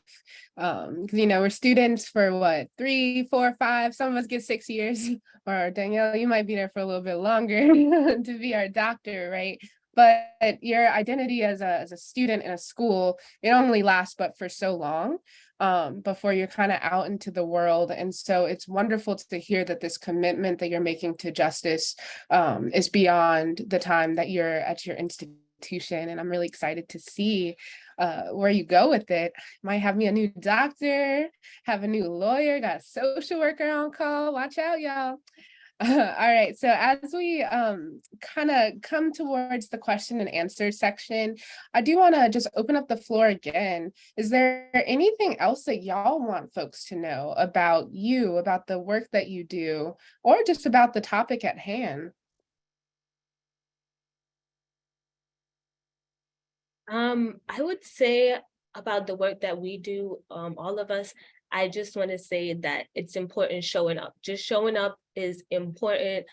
Because you know, we're students for what, 3, 4, 5, some of us get 6 years, or Danielle, you might be there for a little bit longer to be our doctor, right? But your identity as a student in a school, it only lasts but for so long before you're kind of out into the world. And so it's wonderful to hear that this commitment that you're making to justice is beyond the time that you're at your institution. And I'm really excited to see where you go with it. Might have me a new doctor, have a new lawyer, got a social worker on call. Watch out, y'all. All right, so as we kind of come towards the question and answer section, I do want to just open up the floor again. Is there anything else that y'all want folks to know about you, about the work that you do, or just about the topic at hand? I would say about the work that we do, all of us, I just want to say that it's important showing up. Just showing up is important.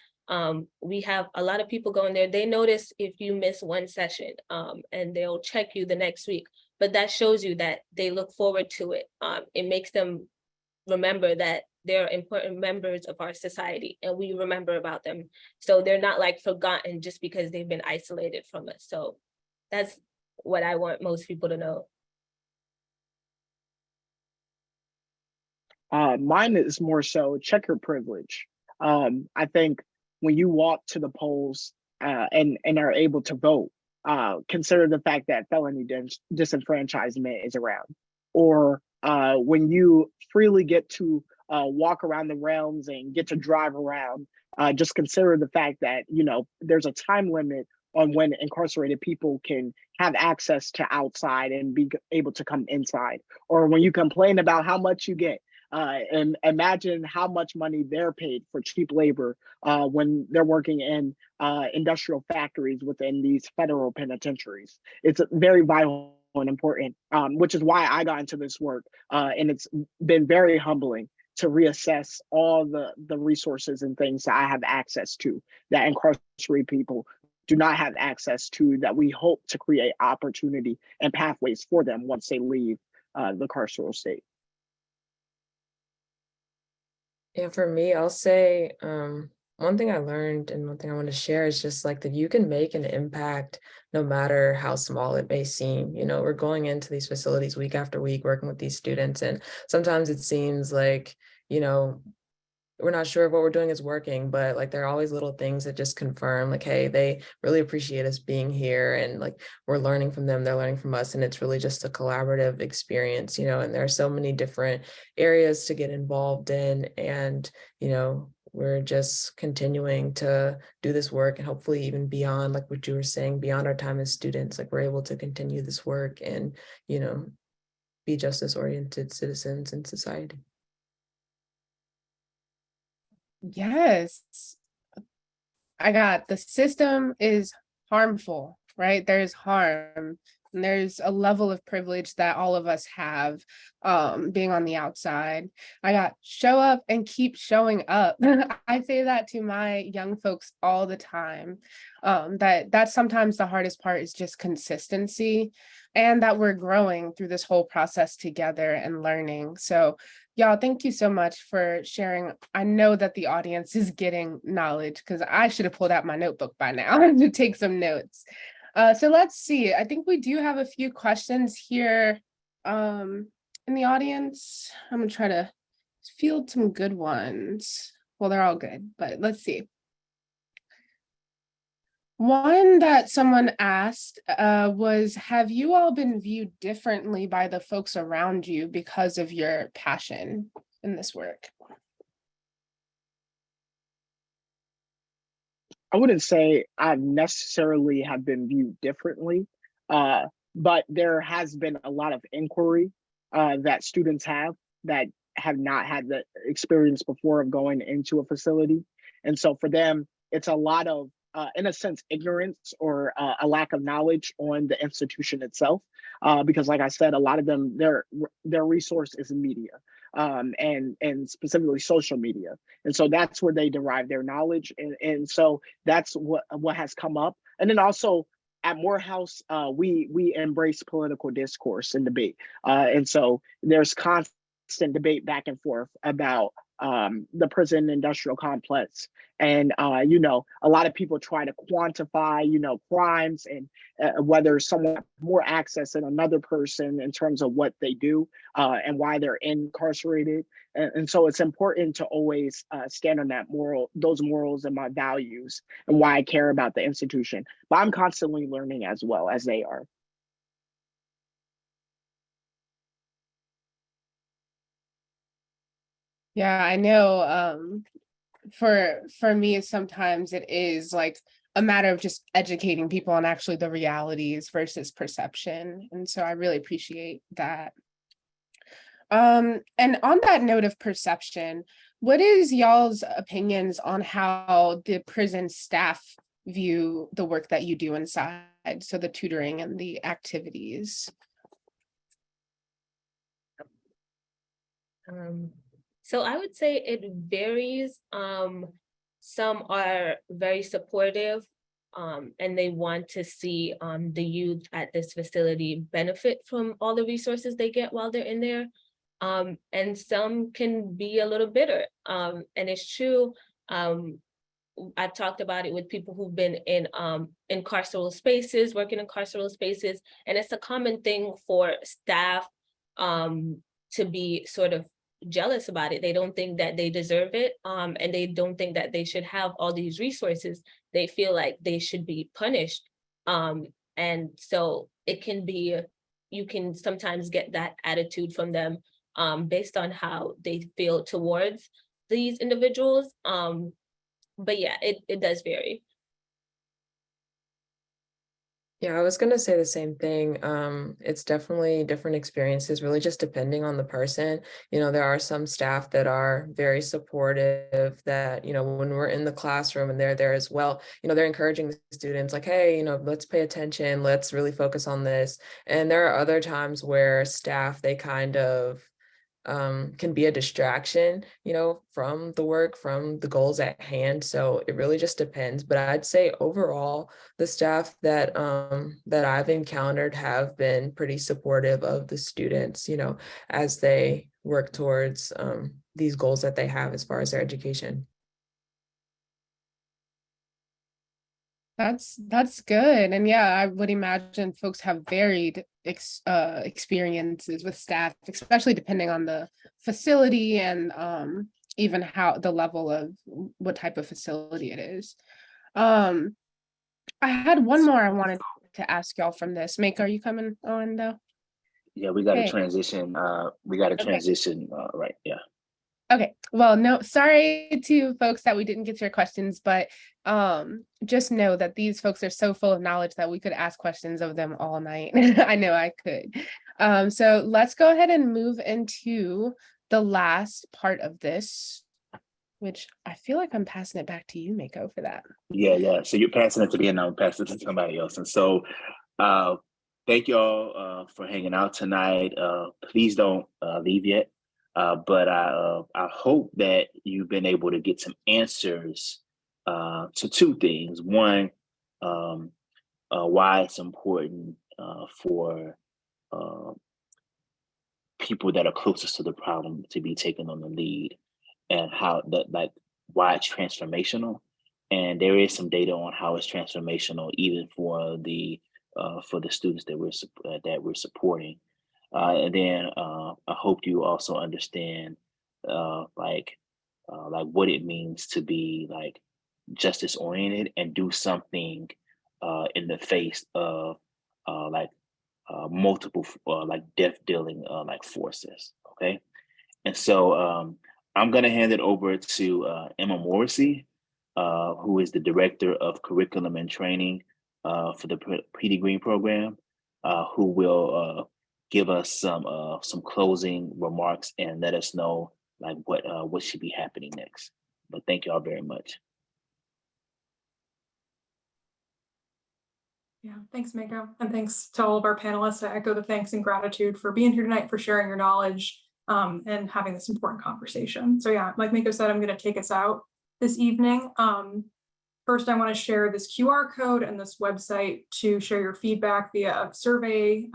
We have a lot of people going there. They notice if you miss one session, and they'll check you the next week. But that shows you that they look forward to it. It makes them remember that they're important members of our society and we remember about them. So they're not like forgotten just because they've been isolated from us. So that's what I want most people to know. Mine is more so check your privilege. I think when you walk to the polls and are able to vote, consider the fact that felony disenfranchisement is around. Or when you freely get to walk around the realms and get to drive around, just consider the fact that, you know, there's a time limit on when incarcerated people can have access to outside and be able to come inside. Or when you complain about how much you get, and imagine how much money they're paid for cheap labor when they're working in industrial factories within these federal penitentiaries. It's very vital and important, which is why I got into this work. And it's been very humbling to reassess all the resources and things that I have access to that incarcerated people do not have access to, that we hope to create opportunity and pathways for them once they leave the carceral state. Yeah, for me, I'll say one thing I learned and one thing I want to share is just like that you can make an impact no matter how small it may seem. You know, we're going into these facilities week after week, working with these students, and sometimes it seems like, you know, we're not sure if what we're doing is working, but like there are always little things that just confirm like, hey, they really appreciate us being here, and like we're learning from them, they're learning from us, and it's really just a collaborative experience, you know. And there are so many different areas to get involved in, and you know, we're just continuing to do this work, and hopefully even beyond, like what you were saying, beyond our time as students, like we're able to continue this work and, you know, be justice-oriented citizens in society. Yes. I got the system is harmful, right? There's harm. And there's a level of privilege that all of us have being on the outside. I got show up and keep showing up. I say that to my young folks all the time. That's sometimes the hardest part is just consistency, and that we're growing through this whole process together and learning. So y'all, thank you so much for sharing. I know that the audience is getting knowledge because I should have pulled out my notebook by now to take some notes. So let's see. I think we do have a few questions here in the audience. I'm gonna try to field some good ones. Well, they're all good, but let's see. One that someone asked was, have you all been viewed differently by the folks around you because of your passion in this work? I wouldn't say I necessarily have been viewed differently, but there has been a lot of inquiry that students have that have not had the experience before of going into a facility. And so for them, it's a lot of, in a sense, ignorance or a lack of knowledge on the institution itself. Because like I said, a lot of them, their resource is media. and specifically social media. And so that's where they derive their knowledge. And so that's what has come up. And then also at Morehouse, we embrace political discourse and debate. And so there's constant debate back and forth about the prison industrial complex. And, you know, a lot of people try to quantify, you know, crimes and whether someone has more access than another person in terms of what they do and why they're incarcerated. And so it's important to always stand on those morals and my values and why I care about the institution. But I'm constantly learning as well as they are. Yeah, I know. For me, sometimes it is like a matter of just educating people on actually the realities versus perception. And so I really appreciate that. And on that note of perception, what is y'all's opinions on how the prison staff view the work that you do inside? So the tutoring and the activities. So I would say it varies. Some are very supportive and they want to see the youth at this facility benefit from all the resources they get while they're in there. And some can be a little bitter. And it's true. I've talked about it with people who've been in carceral spaces, working in carceral spaces, and it's a common thing for staff to be sort of jealous about it. They don't think that they deserve it, and they don't think that they should have all these resources. They feel like they should be punished. And so it can be, you can sometimes get that attitude from them based on how they feel towards these individuals. But yeah, it does vary. Yeah, I was gonna say the same thing. It's definitely different experiences, really just depending on the person. You know, there are some staff that are very supportive that, you know, when we're in the classroom and they're there as well, you know, they're encouraging the students like, hey, you know, let's pay attention, let's really focus on this. And there are other times where staff, they kind of can be a distraction, you know, from the work, from the goals at hand. So it really just depends. But I'd say overall, the staff that that I've encountered have been pretty supportive of the students, you know, as they work towards these goals that they have as far as their education. That's good. And yeah, I would imagine folks have varied experiences with staff, especially depending on the facility and even how the level of what type of facility it is. I had one more I wanted to ask y'all from this. Make, are you coming on though? Yeah, we got to Okay. transition. We got to Okay. transition. Right. Yeah. Okay, well, no, sorry to folks that we didn't get to your questions, but just know that these folks are so full of knowledge that we could ask questions of them all night. I know I could. So let's go ahead and move into the last part of this, which I feel like I'm passing it back to you, Mako, for that. Yeah. So you're passing it to me and I'm passing it to somebody else. And so thank you all for hanging out tonight. Please don't leave yet. But I hope that you've been able to get some answers to two things. One, why it's important for people that are closest to the problem to be taken on the lead, and how that, like, why it's transformational. And there is some data on how it's transformational, even for the students that we're supporting. And then I hope you also understand like what it means to be like justice oriented and do something in the face of like multiple like death dealing like forces. Okay, and so I'm gonna hand it over to Emma Morrissey, who is the director of curriculum and training for the PD Green program, who will give us some closing remarks and let us know like what should be happening next. But thank you all very much. Yeah, thanks, Mako. And thanks to all of our panelists. I echo the thanks and gratitude for being here tonight, for sharing your knowledge. and having this important conversation. So yeah, like Mako said, I'm going to take us out this evening. First, I want to share this QR code and this website to share your feedback via a survey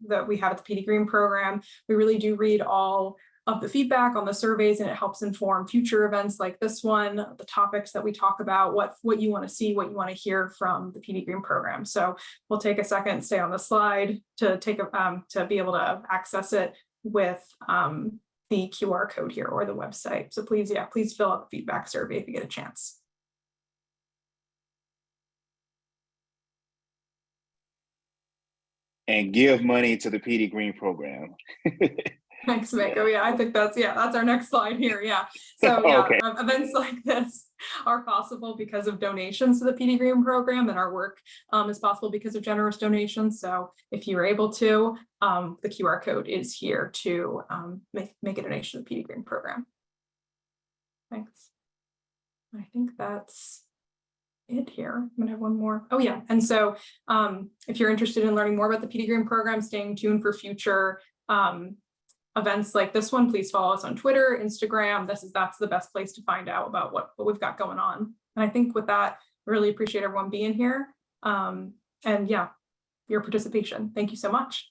that we have at the PD Green program. We really do read all of the feedback on the surveys, and it helps inform future events like this one, the topics that we talk about, what you want to see, what you want to hear from the PD Green program. So we'll take a second, stay on the slide to to be able to access it with the QR code here or the website. So please, yeah, please fill out the feedback survey if you get a chance. And give money to the PD Green program. Thanks, Mako. Yeah, I think that's our next slide here. Yeah. So yeah, Okay. Events like this are possible because of donations to the PD Green program, and our work is possible because of generous donations. So if you're able to, the QR code is here to make a donation to the PD Green program. Thanks. I think that's it here. I'm gonna have one more. Oh yeah, and so if you're interested in learning more about the PD Green program, staying tuned for future events like this one, please follow us on Twitter, Instagram. That's the best place to find out about what we've got going on. And I think with that, I really appreciate everyone being here. And yeah, your participation. Thank you so much.